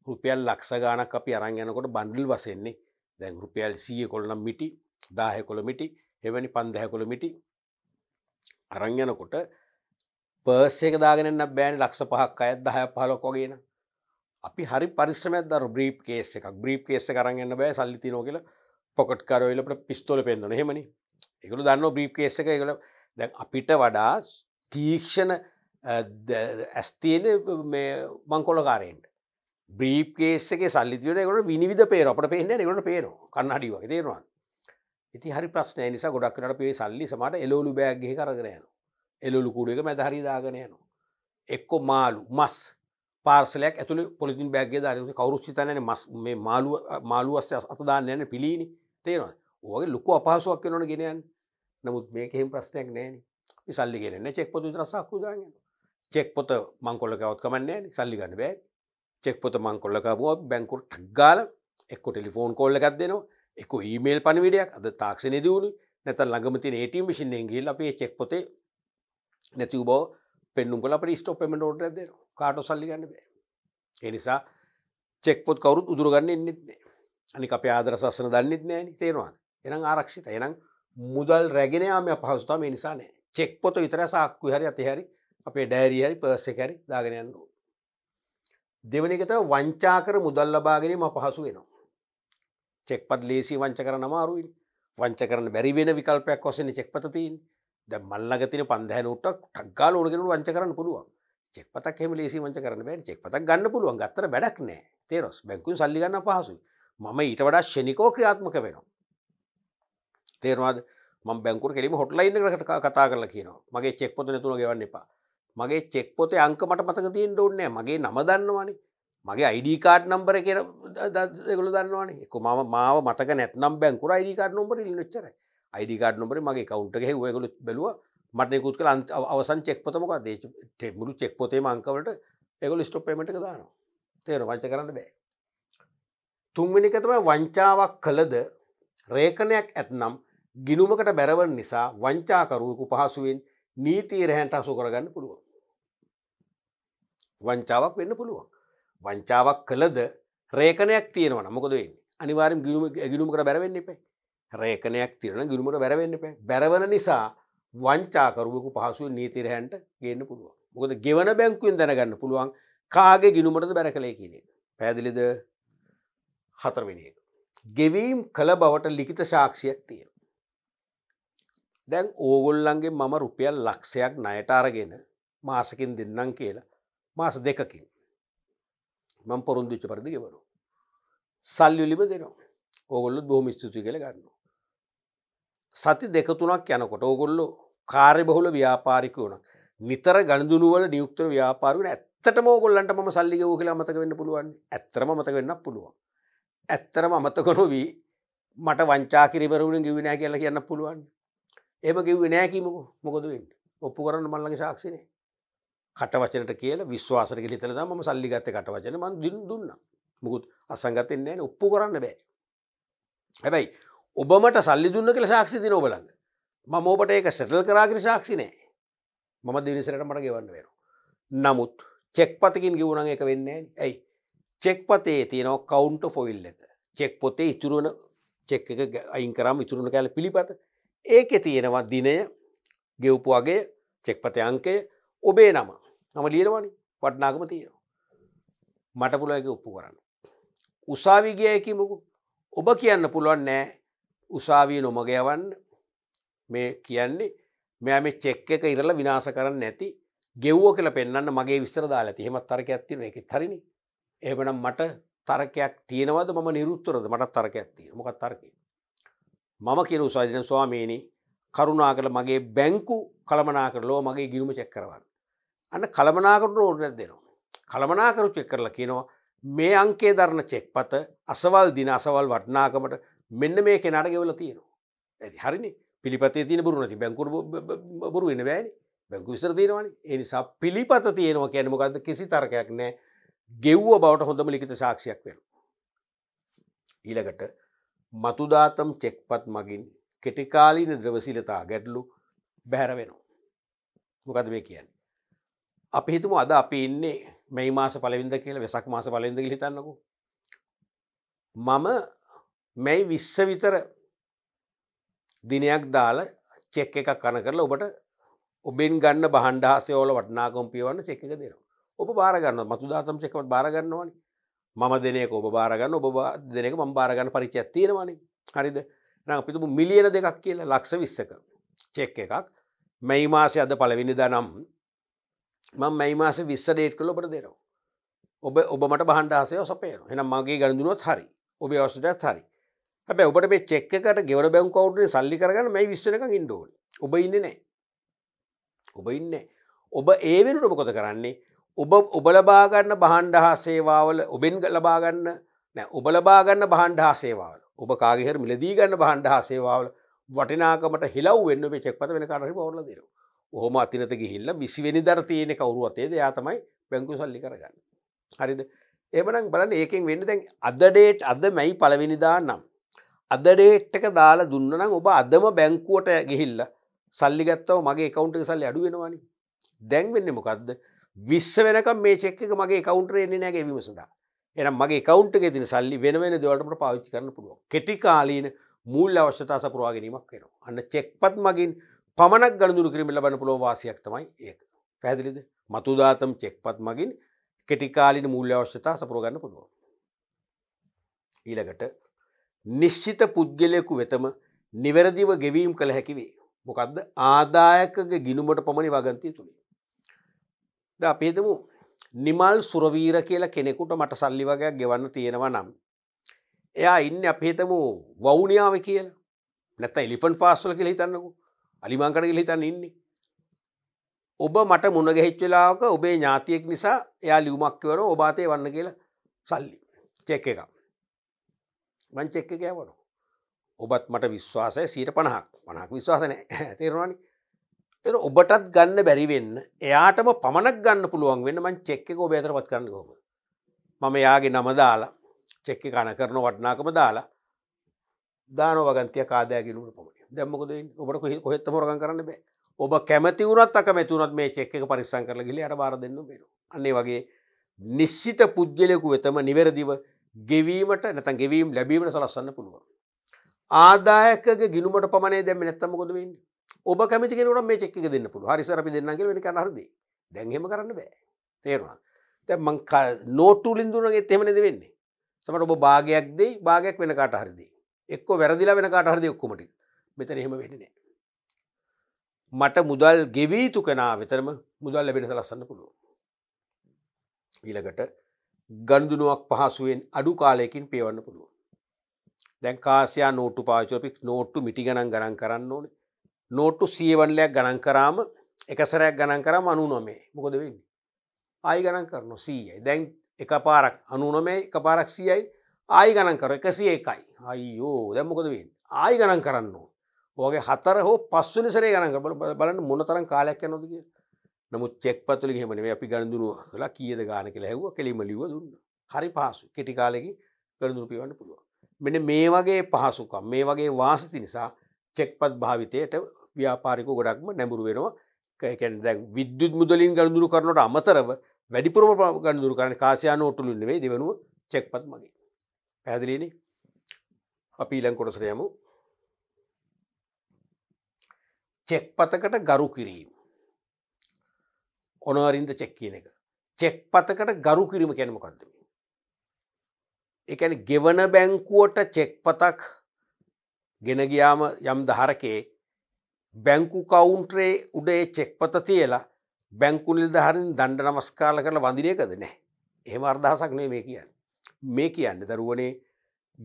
රුපියල් ලක්ෂ ගාණක් අපි අරන් යනකොට බන්ඩල් වශයෙන්නේ. දැන් රුපියල් 100 කොළ නම් මිටි, 10 කොළ මිටි, එවැනි 5000 කොළ මිටි අරන් යනකොට පර්ස් එක දාගෙන යන්න බෑනේ. ලක්ෂ 5ක් අයත් 10ක් 15ක් වගේ න. අපි හරි පරිශ්‍රමයක් දාන බ්‍රීෆ් කේස් එකක්. බ්‍රීෆ් කේස් එක අරන් යන්න බෑ සල්ලි තියනවා කියලා. පොකට් කාර් වල අපිට පිස්තෝලේ පෙන්නන එහෙමනේ. ඒගොල්ලෝ දන්නවා බ්‍රීෆ් කේස් එක. ඒගොල්ලෝ දැන් අපිට වඩා තීක්ෂණ ඇස් තියෙන මේ මංකොල්ලකාරයන්ට බ්‍රීෆ් කේස් එකේ සල්ලි තියන ඒගොල්ලෝ විනිවිද පේනවා. අපිට පේන්නේ නැහැ. ඒගොල්ලන්ට පේනවා. කන්නඩි වගේ තේරෙනවද? ඉතින් හරි ප්‍රශ්නය. ඒ නිසා ගොඩක් වෙලාවට අපි මේ සල්ලි සමහරට එළවලු බෑග් එකක අරගෙන යනවා. එළවලු කූඩු එක මැද හරිය දාගෙන යනවා. එක්ක මාළු මස් පාර්සලයක් ඇතුළේ පොලිතින් බෑග් එකේ දාගෙන කවුරුත් හිතන්නේ නැහැ මස් මේ මාළු අත දාන්න යන්නේ පිළීනේ. තේරෙනවද? ඔයගේ ලොකු අපහසුයක් වෙනවනේ ගෙන යන්නේ. නමුත් මේක එහෙම ප්‍රශ්නයක් නැහැනේ. අපි සල්ලි ගෙනන්නේ චෙක් පොත විතර සාක්කුව දාගෙන යනවා. චෙක් පොත මංකොල්ල කවවත් කමන්නේ නැහැනේ. සල්ලි ගන්න බෑ. චෙක් පොත මංකොල්ල කවුවා බැංකුවට ටක් ගාලා එක්ක ටෙලිෆෝන් කෝල් එකක් දෙනවා. එක්ක ඊමේල් පණිවිඩයක් අද තාක්ෂණයේ දියුණුයි. නැත්නම් ළඟම තියෙන ATM මැෂින් එකෙන් ගිහිල්ලා අපි මේ චෙක් පොතේ නැති බව පෙන්නුම් කරලා අපිට ස්ටොප් පේමන්ට් ඕඩර් එකක් දෙනවා. කාටවත් සල්ලි ගන්න බෑ. ඒ නිසා චෙක් පොත් කවුරුත් උදුර ගන්න ඉන්නෙත් නෑ. අනික අපේ ආදර සස්සන දන්නෙත් නෑනේ. තේරෙනවද? එහෙනම් ආරක්ෂිතයි. එහෙනම් මුදල් රැගෙන යාමේ අපහසුතාව මේ නිසා නෑ. චෙක් පොත විතරයි සාක්කුවේ හරි අතේ හරි අපේ ඩයරි හරි පර්ස් එක හරි දාගෙන යන්න ඕන. දෙවෙනි එක තමයි වංචා කර මුදල් ලබා ගැනීම අපහසු වෙනවා. චෙක් පත් ලේසි වංචා කරන්න අමාරුයිනේ. වංචා කරන්න බැරි වෙන විකල්පයක් වශයෙන් චෙක් පත තියෙන්නේ. දැන් මල්ලඟ තියෙන 5000 නෝට්ටක් ටක් ගාලා ඕන කෙනෙකුට වංචා කරන්න පුළුවන්. චෙක් පතක් එහෙම ලේසි වංචා කරන්න බෑනේ. චෙක් පතක් ගන්න පුළුවන්. ගත්තට වැඩක් නෑ. තේරෙනවද? බැංකුවෙන් සල්ලි ගන්න අපහසුයි. මම ඊට වඩා ෂණිකව ක්‍රියාත්මක වෙනවා. තේරෙනවද? මම බැංකුවට කෙලින්ම හොට්ලයින් එකට කතා කරලා කියනවා මගේ චෙක් පොත නැතුව ගෙවන්න එපා. මගේ චෙක් පොතේ අංක මට මතක තියෙන්න ඕනේ නැහැ. මගේ නම දන්නවනේ. මගේ ID කාඩ් නම්බර එක ඒගොල්ලෝ දන්නවනේ. එක්ක මාව මතක නැත්නම් බැංකුවට ID කාඩ් නම්බර ඉල්ලන එච්චරයි. ID කාඩ් නම්බරේ මගේ account එක හෙව්වා ඒගොල්ලෝ බැලුවා. මට නිකුත් කළ අවසන් චෙක් පොත මොකක්ද? ඒ මුළු චෙක් පොතේම අංක වලට ඒගොල්ලෝ ස්ටොප් පේමන්ට් එක දානවා. තේරෙනවද? වංචා කරන්න බෑ. තුන්වෙනි එක තමයි වංචාවක් කළද රේඛනයක් ඇතනම් ගිණුමකට බැරවන නිසා වංචාකරුවෙකු පහසුවෙන් නීතිය රැහැන්ට හසු කරගන්න පුළුවන්. වංචාවක් වෙන්න පුළුවන්. වංචාවක් කළද රේඛනයක් තියෙනවා නම් මොකද වෙන්නේ? අනිවාර්යයෙන් ගිණුමකට බැරවෙන්න එපා. රේඛනයක් තියෙනවා නම් ගිණුමකට බැරවෙන්න එපා. බැරවන නිසා වංචාකරුවෙකු පහසුවෙන් නීතිය රැහැන්ට ගේන්න පුළුවන්. මොකද ගෙවන බැංකුවෙන් දැනගන්න පුළුවන් කාගේ ගිණුමටද බැර කළේ කියන එක. පැහැදිලිද? හතරවෙනි එක. ගෙවීම් කළ බවට ලිඛිත සාක්ෂියක් තියෙනවා. දැන් ඕගොල්ලන්ගේ මම රුපියල් ලක්ෂයක් ණයට අරගෙන මාසකින් දෙන්නම් කියලා මාස දෙකකින් මම පොරොන්දු වෙච්ච පරිදි ගෙවනවා. සල්ලි වලිම දෙනවා. ඕගොල්ලෝ බොහොම ස්තුතියි කියලා ගන්නවා. සති දෙක තුනක් යනකොට ඕගොල්ලෝ කාර්යබහුල ව්‍යාපාරිකයෝ නම් නිතර ගණදුණු වල නියුක්ත වෙන ව්‍යාපාරිකයෝ ඇත්තටම ඕගොල්ලන්ට මම සල්ලි ගෙවුවා කියලා අමතක වෙන්න පුළුවන්. ඇත්තටම අමතක වෙන්නත් පුළුවන්. ඇත්තටම අමතක නොවි මට වංචා කිරීමරුණින් ගෙවුවේ නැහැ කියලා කියන්න පුළුවන්. එහෙම ගෙව්වේ නැහැ කිමුකෝ. මොකද වෙන්නේ? ඔප්පු කරන්න මම ළඟ සාක්ෂි නැහැ. කට වචනට කියලා විශ්වාසයට කියලා හිතලා තමයි මම සල්ලි ගත්තේ කට වචනේ මම දුන්නා. මොකුත් අසංගතෙන් නැහැ නේ. ඔප්පු කරන්න බෑ. හැබැයි ඔබ මට සල්ලි දුන්න කියලා සාක්ෂි දින ඔබ ළඟ. මම ඔබට ඒක සෙටල් කරා කියලා සාක්ෂි නැහැ. මම දෙවෙනි සැරේට මට ගෙවන්න වෙනවා. නමුත් චෙක් පතකින් ගෙවුණා නම් ඒක වෙන්නේ නැහැ නේ. ඇයි? චෙක් පතේ තියෙනවා කවුන්ටර් ෆොයිල් එක. චෙක් පොතේ ඉතුරු වෙන චෙක් එක අයින් කරාම ඉතුරු වෙන කැල පිළිපත. ඒකේ තියෙනවා දිනය, ගෙවපු අගය, චෙක් පතේ අංකය, ඔබේ නම. නම ලියනවනේ. වටිනාකම තියෙනවා. මට පුළුවන් ඒක ඔප්පු කරන්න. උසාවි ගියයි කිමුකෝ. ඔබ කියන්න පුළුවන් නෑ උසාවිය නොමග යවන්න. මේ කියන්නේ මෙයා මේ චෙක් එක ඉරලා විනාශ කරන්නේ නැති ගෙව්වෝ කියලා පෙන්වන්න මගේ විස්තර දාලා ඇති. එහෙමත් තර්කයක් තියෙනවා. ඒකෙත් හරිනේ. එහෙමනම් මට තර්කයක් තියෙනවද? මම නිරුත්තරද? මට තර්කයක් තියෙනවා. මොකක්ද තර්කය? මම කියන උසාවිය දැන් ස්වාමීනි කරුණාකරලා මගේ බැංකු කළමනාකරලා මගේ ගිණුම චෙක් කරවන්න. අන්න කළමනාකරට ඕඩර් දෙනවා. කළමනාකරු චෙක් කරලා කියනවා මේ අංකයේ දරන චෙක්පත අසවල් දින අසවල් වටිනාකමට මෙන්න මේ කෙනාට ගෙවලා තියෙනවා. ඇයි හරිනේ? පිළිපතේ තියෙන බොරු නැති බැංකුවට බොරු වෙන්න බෑනේ. බැංකු විතර තියෙනවානේ. ඒ නිසා පිළිපත තියෙනවා කියන්නේ මොකද්ද? කිසි තරකයක් නැහැ. ගෙව්ව බවට හොඳම ලිඛිත සාක්ෂියක් වෙනවා. ඊළඟට මතුදාතම් චෙක්පත් මගින් කෙටිකාලීන ද්‍රවශීලතා ගැටලු බැහැර වෙනවා. මොකද්ද මේ කියන්නේ? අපි හිතමු අද අපි ඉන්නේ මේ මාස පළවෙනිද කියලා වෙසක් මාස පළවෙනිද කියලා හිතන්නකෝ. මම මේ 20 විතර දිනයක් දාලා චෙක් එකක් කන කරලා ඔබට ඔබෙන් ගන්න භාණ්ඩ හාස්‍ය වල වටිනාකම පියවන්න චෙක් එක දෙනවා. ඔබ බාර ගන්නවා. මතුදාසම් චෙක් එකවත් බාර ගන්නවනේ. මම දෙන එක ඔබ බාර ගන්න, ඔබ දෙන එක මම බාර ගන්න පරිචයක් තියෙනවනේ. හරිද? එහෙනම් අපි තුමු මිලියන දෙකක් කියලා ලක්ෂ 20ක චෙක් එකක් මේ මාසේ අද පළවෙනිදා නම් මම මේ මාසේ 20 ඩේට් කරලා ඔබට දෙනවා. ඔබ මට භාණ්ඩ හාස්‍යව සපයනවා. එහෙනම් මගේ ගණන් හරි. ඔබේ අවශ්‍යතාවත් හරි. හැබැයි ඔබට මේ චෙක් එකට ගෙවන බැංකු කවුන්ටරේ සල්ලි කරගන්න මේ 20 වෙනකන් ඉන්න ඕනේ. ඔබ ඉන්නේ නැහැ. ඔබ ඉන්නේ. ඔබ ඒ වෙනුවට මොකද කරන්නේ? ඔබ ලබා ගන්න භාණ්ඩ හා සේවාවල ඔබෙන් ලබා ගන්න නෑ ඔබ ලබා ගන්න භාණ්ඩ හා සේවාවල ඔබ කාගේ හරි මිලදී ගන්න භාණ්ඩ හා සේවාවල වටිනාකමට හිලව් වෙන්න මේ චෙක් පත වෙන කාට හරි පවර්ලා දෙනවා. ඔහොම අතිනත ගිහිල්ලා 20 වෙනිදාට තියෙන කවුරු අතේද එයා තමයි බැංකුව සල්ලි කරගන්නේ. හරිද? එහෙමනම් බලන්න ඒකෙන් වෙන්නේ දැන් අද ඩේට් අද මැයි පළවෙනිදා නම් අද ඩේට් එක දාලා දුන්නා නම් ඔබ අදම බැංකුවට ගිහිල්ලා සල්ලි ගත්තව මගේ account එකේ සල්ලි අඩු වෙනවනේ. දැන් වෙන්නේ මොකද්ද? 20 වෙනකම් මේ චෙක් එක මගේ account එකේ එන්නේ නැහැ ගෙවීම සඳහා. එහෙනම් මගේ account එකේ තියෙන සල්ලි වෙන වෙන දේවල්ට මට පාවිච්චි කරන්න පුළුවන්. කෙටි කාලීන මූල්‍ය අවශ්‍යතා සපුරා ගැනීමක් වෙනවා. අන්න චෙක්පත් මගින් පමණක් ගණදුරු කිරීමෙන් ලබන්න පුළුවන් වාසියක් තමයි ඒක. පැහැදිලිද? මතුදාතම් චෙක්පත් මගින් කෙටි කාලීන මූල්‍ය අවශ්‍යතා සපුරා ගන්න පුළුවන්. ඊළඟට නිශ්චිත පුද්ගලයෙකු වෙතම නිවැරදිව ගෙවීම් කළ හැකි වේ. මොකද්ද? ආදායකගේ ගිණුමට පමණ වගන්තිය තුලින්. දැන් අපි හිතමු නිමල් සුරවීර කියලා කෙනෙකුට මට සල්ලි වගේක් ගෙවන්න තියෙනවා නම් එයා ඉන්නේ අපි හිතමු වවුනියාවේ කියලා. නැත්නම් එලිෆන්ට් ෆාස්ට් වල කියලා හිතන්නකෝ. අලිමාංකඩ කියලා හිතන්න ඉන්නේ. ඔබ මට මුණ ගැහිච්ච වෙලාවක ඔබේ ඥාතියෙක් නිසා එයා ලියුමක් කරනවා ඔබ අතේ වන්න කියලා සල්ලි චෙක් එකක්. මං චෙක් එක යවනවා. ඔබත් මට විශ්වාසය 50%ක්. 50ක් විශ්වාස නැහැ. තේරෙනවනේ. ඒක ඔබටත් ගන්න බැරි වෙන්න එයාටම පමණක් ගන්න පුළුවන් වෙන්න මං චෙක් එක ඔබ අතරපත් කරන්න කොහොමද? මම එයාගේ නම දාලා චෙක් එක කන කරන වටිනාකම දාලා දානවා වගන්තිය ආදාය ගිණුමට පමණයි. දැන් මොකද වෙන්නේ? ඔබට කොහෙත්ම හොරගම් කරන්න බෑ. ඔබ කැමති වුණත් අකමැති වුණත් මේ චෙක් එක පරිස්සම් කරලා ගිහලා යට බාර දෙන්න වෙනවා. අන්න ඒ වගේ නිශ්චිත පුද්ගලයෙකු වෙතම නිවැරදිව ගෙවීමට නැත්නම් ගෙවීම් ලැබීමට සලස්වන්න පුළුවන්. ආදායකගේ ගිණුමට පමණේ දැම්මේ නැත්නම් මොකද වෙන්නේ? ඔබ කැමති කෙනෙකුට මේ චෙක් එක දෙන්න පුළුවන්. හරි සර් අපි දෙන්නම් කියලා වෙන කෙනා හරිද? දැන් එහෙම කරන්න බෑ. තේරුණාද? දැන් මං නෝට්ටු වලින් දුන්නගෙත් එහෙම නේද වෙන්නේ? සමහර ඔබ භාගයක් දෙයි, භාගයක් වෙන කාට හරි දෙයි. එක්ක වැරදිලා වෙන කාට හරි දෙයි ඔක්කොම ටික. මෙතන එහෙම වෙන්නේ නැහැ. මට මුදල් ගෙවී යුතු කෙනා වෙතරම මුදල් ලැබෙන සලස්සන්න පුළුවන්. ඊළඟට ගනුදෙනුවක් පහසුවෙන් අඩු කාලයකින් පියවන්න පුළුවන්. දැන් කාසියා නෝට්ටු පාවිච්චි අපි නෝට්ටු මිටි ගණන් කරන්න ඕනේ. නෝට්ටු 100 ගණන් කරාම එක සැරයක් ගණන් කරාම 99. මොකද වෙන්නේ? ආයි ගණන් කරනවා 100යි. දැන් එකපාරක් 99යි එකපාරක් 100යි ආයි ගණන් කරනවා 101යි. අයියෝ දැන් මොකද වෙන්නේ? ආයි ගණන් කරන්න ඕනේ. ඔයගේ 4 හෝ 5 වෙනි සැරේ ගණන් කරලා බලන්න මොන තරම් කාලයක් යනවද කියලා. නමුත් චෙක් පත් වලින් එහෙම නෙමෙයි අපි ගණන් කළා කීයද ගාන කියලා ඇහුවා කෙලින්ම ලිව්වා දුන්නා. හරි පහසු. කෙටි කාලෙකින් ගණන් පියවන්න පුළුවන්. මෙන්න මේ වගේ පහසුකම් මේ වගේ වාසිත නිසා චෙක් පත් භාවිතයට ව්‍යාපාරිකෝ ගොඩක්ම නැඹුරු වෙනවා. ඒ කියන්නේ දැන් විද්‍යුත් මුදලින් ගණන් කරනවට අමතරව වැඩිපුරම ගණන් කරන්නේ කාසියා නෝට්ටු වලින් නෙමෙයි දෙවනුව චෙක් පත් මගින්. පැහැදිලිනේ? අපි ඊළඟ කොටසට යමු. චෙක් පතකට ගරු කිරීම. ඔනරින්ද චෙක් කියන එක. චෙක් පතකට ගරු කිරීම කියන්නේ මොකක්ද? ඒ කියන්නේ ගෙවන බැංකුවට චෙක් පතක් ගෙන ගියාම යම් ධාරකේ බැංකු කවුන්ටරේ උඩ ඒ චෙක් පත තියලා බැංකු නිලධාරීන් දණ්ඩ නමස්කාර කරලා වඳින එකද නැහැ. එහෙම අර්ධහසක් නෙමෙයි මේ කියන්නේ. මේ කියන්නේ දරුවනේ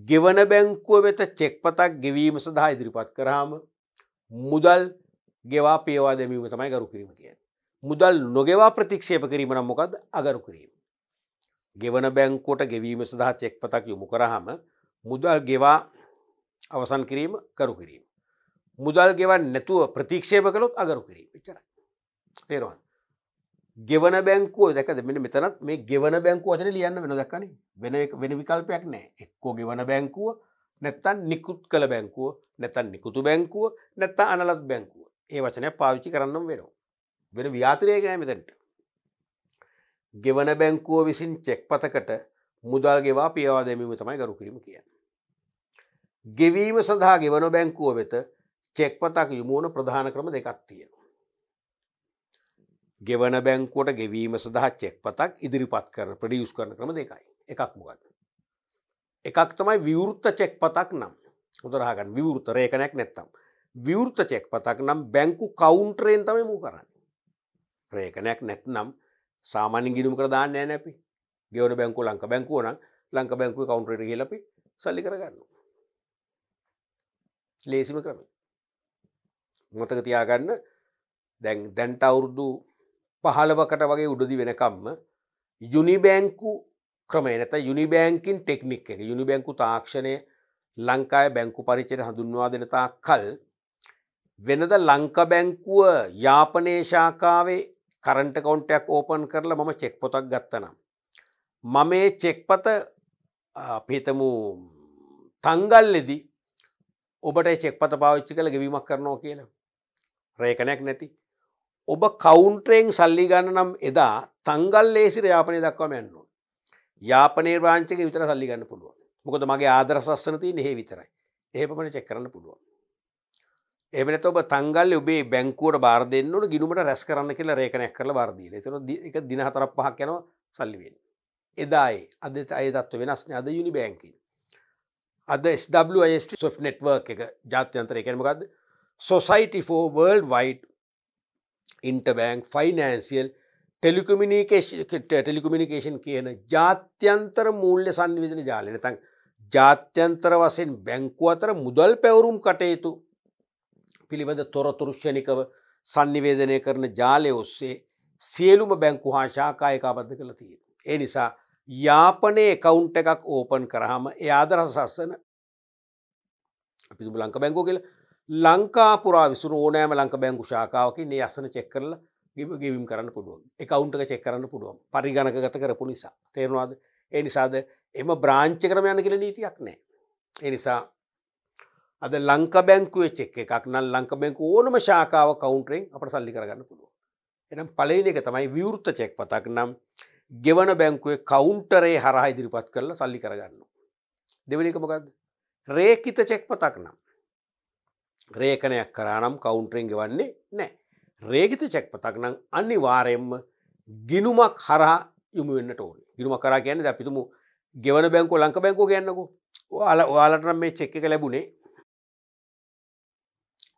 ගෙවන බැංකුව වෙත චෙක් පතක් ගෙවීම සඳහා ඉදිරිපත් කරාම මුදල් ගෙවා පියවා දැමීම තමයි ගරු කිරීම කියන්නේ. මුදල් නොගෙවා ප්‍රතික්ෂේප කිරීම නම් මොකද්ද? අගරු කිරීම. ගෙවන බැංකුවට ගෙවීම සඳහා චෙක් පතක් යොමු කරාම මුදල් ගෙවා අවසන් කිරීම ගරු කිරීම. මුදල් ගෙවන්නේ නැතුව ප්‍රතික්ෂේප කළොත් අගරු කිරීම. එච්චරයි. තේරුණාද? ගෙවන බැංකුව දැක්කද? මෙන්න මෙතනත් මේ ගෙවන බැංකුව වචනේ ලියන්න වෙනවා දැක්කනේ. වෙන විකල්පයක් නැහැ. එක්කෝ ගෙවන බැංකුව නැත්තම් නිකුත් කළ බැංකුව නැත්තම් නිකුතු බැංකුව නැත්තම් අනලත් බැංකුව. ඒ වචනය පාවිච්චි කරන්නම වෙනවා. වෙන ව්‍යාසරයක් නෑ මෙතනට. ගෙවන බැංකුව විසින් චෙක් පතකට මුදල් ගෙවා පියවා දැමීම තමයි ගරු කිරීම කියන්නේ. ගෙවීම සඳහා ගෙවන බැංකුව වෙත චෙක් පතක් යොමු වන ප්‍රධාන ක්‍රම දෙකක් තියෙනවා. ගෙවන බැංකුවට ගෙවීම සඳහා චෙක් පතක් ඉදිරිපත් කරන ප්‍රොඩියුස් කරන ක්‍රම දෙකයි. එකක් මොකක්ද? එකක් තමයි විවෘත චෙක් පතක් නම්. හොඳට අහගන්න විවෘත රේඛනයක් නැත්තම්. විවෘත චෙක් පතක් නම් බැංකු කවුන්ටරයෙන් තමයි මූ කරන්නේ. රේඛනයක් නැත්නම් සාමාන්‍ය ගිණුමකට දාන්නේ නැහැ නේ අපි. ගෙවන බැංකුව ලංකා බැංකුව නම් ලංකා බැංකුවේ කවුන්ටරයට ගිහලා අපි සල්ලි කරගන්නවා. ලේසිම ක්‍රමය. මතක තියාගන්න දැන්ට අවුරුදු 15කට වගේ උඩදි වෙනකම්ම යුනි බැංකු ක්‍රමය නැත්නම් යුනි බැංකින් ටෙක්නික් එක යුනි බැංකු තාක්ෂණය ලංකාවේ බැංකු පරිච්ඡේද හඳුන්වා දෙන තාක්කල් වෙනද ලංකා බැංකුව යාපනයේ ශාඛාවේ කරන්ට් account එකක් ඕපන් කරලා මම චෙක් පොතක් ගත්තා නම් මම මේ චෙක් පත අපි හිතමු තංගල්ලේදී ඔබට චෙක් පත පාවිච්චි කරලා ගෙවීමක් කරනවා කියලා රේඛනයක් නැති ඔබ කවුන්ටරෙන් සල්ලි ගන්න නම් එදා තංගල්ලේ සිට යාපනය දක්වාම යන්න ඕන. යාපනයේ බ්‍රාන්ච් එකේ විතර සල්ලි ගන්න පුළුවන්. මොකද මගේ ආදර සස්සන තියෙන්නේ එහෙ විතරයි. එහෙ පමණ චෙක් කරන්න පුළුවන්. එහෙම නැත්නම් ඔබ තංගල්ලේ ඔබේ බැංකුවට බාර දෙන්න ඕන ගිණුමට රැස් කරන්න කියලා රේඛනයක් කරලා බාර දීලා. ඒක දින 4-5ක් යනවා සල්ලි වෙන්නේ. එදායි අද ඒ තත්ත්ව වෙනස් නේ. අද යුනි බැංකින්. අද SWIFT Swift network එක ජාත්‍යන්තරය කියන්නේ මොකද්ද? Society for Worldwide Interbank Financial Telecommunication කියන ජාත්‍යන්තර මූල්‍ය සංනිවේදන ජාලය නැත්නම් ජාත්‍යන්තර වශයෙන් බැංකුව අතර මුදල් පැවරුම් කටයුතු පිළිබඳ තොරතුරු ක්ෂණිකව sannivedanaya කරන ජාලය ඔස්සේ සියලුම බැංකු හා ශාඛා ඒකාබද්ධ කරලා තියෙනවා. ඒ නිසා යාපනයේ account එකක් open කරාම ඒ ආදර්ශ සාසන අපි දුමු ලංකා බැංකුව කියලා ලංකා පුරා විසුණු ඕනෑම ලංකා බැංකු ශාඛාවකින් මේ අසන චෙක් කරලා ගෙවීම් කරන්න පුළුවන්. account එක චෙක් කරන්න පුළුවන්. පරිගණකගත කරපු නිසා. තේරුණාද? ඒ නිසාද එම බ්‍රාන්ච් එකටම යන්න කියලා නීතියක් නැහැ. ඒ නිසා අද ලංකා බැංකුවේ චෙක් එකක් නම් ලංකා බැංකුව ඕනම ශාඛාව කවුන්ටරෙන් අපිට සල්ලි කරගන්න පුළුවන්. එහෙනම් පළවෙනි එක තමයි විවෘත චෙක් පතක් නම් ගෙවන බැංකුවේ කවුන්ටරේ හරහා ඉදිරිපත් කරලා සල්ලි කරගන්නවා. දෙවෙනි එක මොකද්ද? රේඛිත චෙක් පතක් නම් රේඛනයක් කරා නම් කවුන්ටරෙන් ගෙවන්නේ නැහැ. රේඛිත චෙක් පතක් නම් අනිවාර්යයෙන්ම ගිණුමක් හරහා යොමු වෙන්නට ඕනේ. ගිණුමක් කරා කියන්නේ අපි තුමු ගෙවන බැංකුව ලංකා බැංකුව කියන්නකෝ. ඔයාලට නම් මේ චෙක් එක ලැබුණේ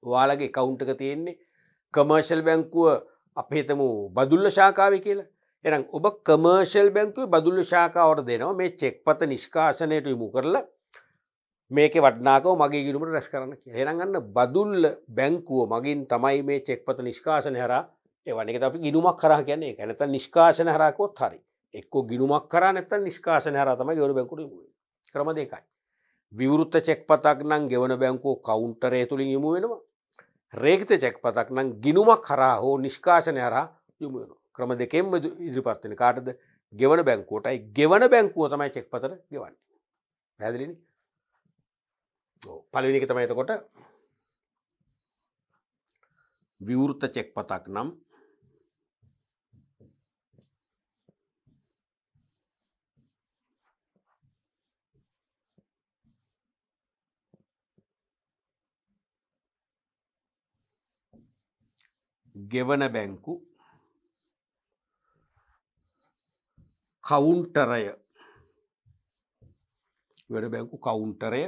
ඔයාලගේ account එක තියෙන්නේ කමර්ෂල් බැංකුව අපි හිතමු බදුල්ල ශාඛාවේ කියලා. එහෙනම් ඔබ කමර්ෂල් බැංකුවේ බදුල්ල ශාඛාවට දෙනවා මේ චෙක් පත නිෂ්කාශනයට යොමු කරලා මේකේ වටිනාකම මගේ ගිණුමට රැස් කරන්න කියලා. එහෙනම් අන්න බදුල්ල බැංකුව මගින් තමයි මේ චෙක් පත නිෂ්කාශනය හරහා එවන්නේ. ඒකට අපි ගිණුමක් කරා කියන්නේ ඒක. නැත්නම් නිෂ්කාශන හරහා කොත් හරි. එක්කෝ ගිණුමක් කරා නැත්නම් නිෂ්කාශන හරහා තමයි ගෙවන බැංකුවට යොමු වෙන්නේ. ක්‍රම දෙකයි. විවෘත චෙක් පතක් නම් ගෙවන බැංකුව කවුන්ටරය තුලින් යොමු වෙනවා. රේඛිත චෙක් පතක් නම් ගිණුමක් හරහා හෝ නිෂ්කාශනය හරහා යොමු වෙනවා. ක්‍රම දෙකෙන්ම ඉදිරිපත් වෙන කාටද? ගෙවන බැංකුවටයි. ගෙවන බැංකුව තමයි චෙක් පතට ගෙවන්නේ. පැහැදිලිනේ? ඔව්. පළවෙනි එක තමයි එතකොට විවෘත චෙක් පතක් නම් ගෙවන බැංකු කවුන්ටරය ගෙවන බැංකු කවුන්ටරය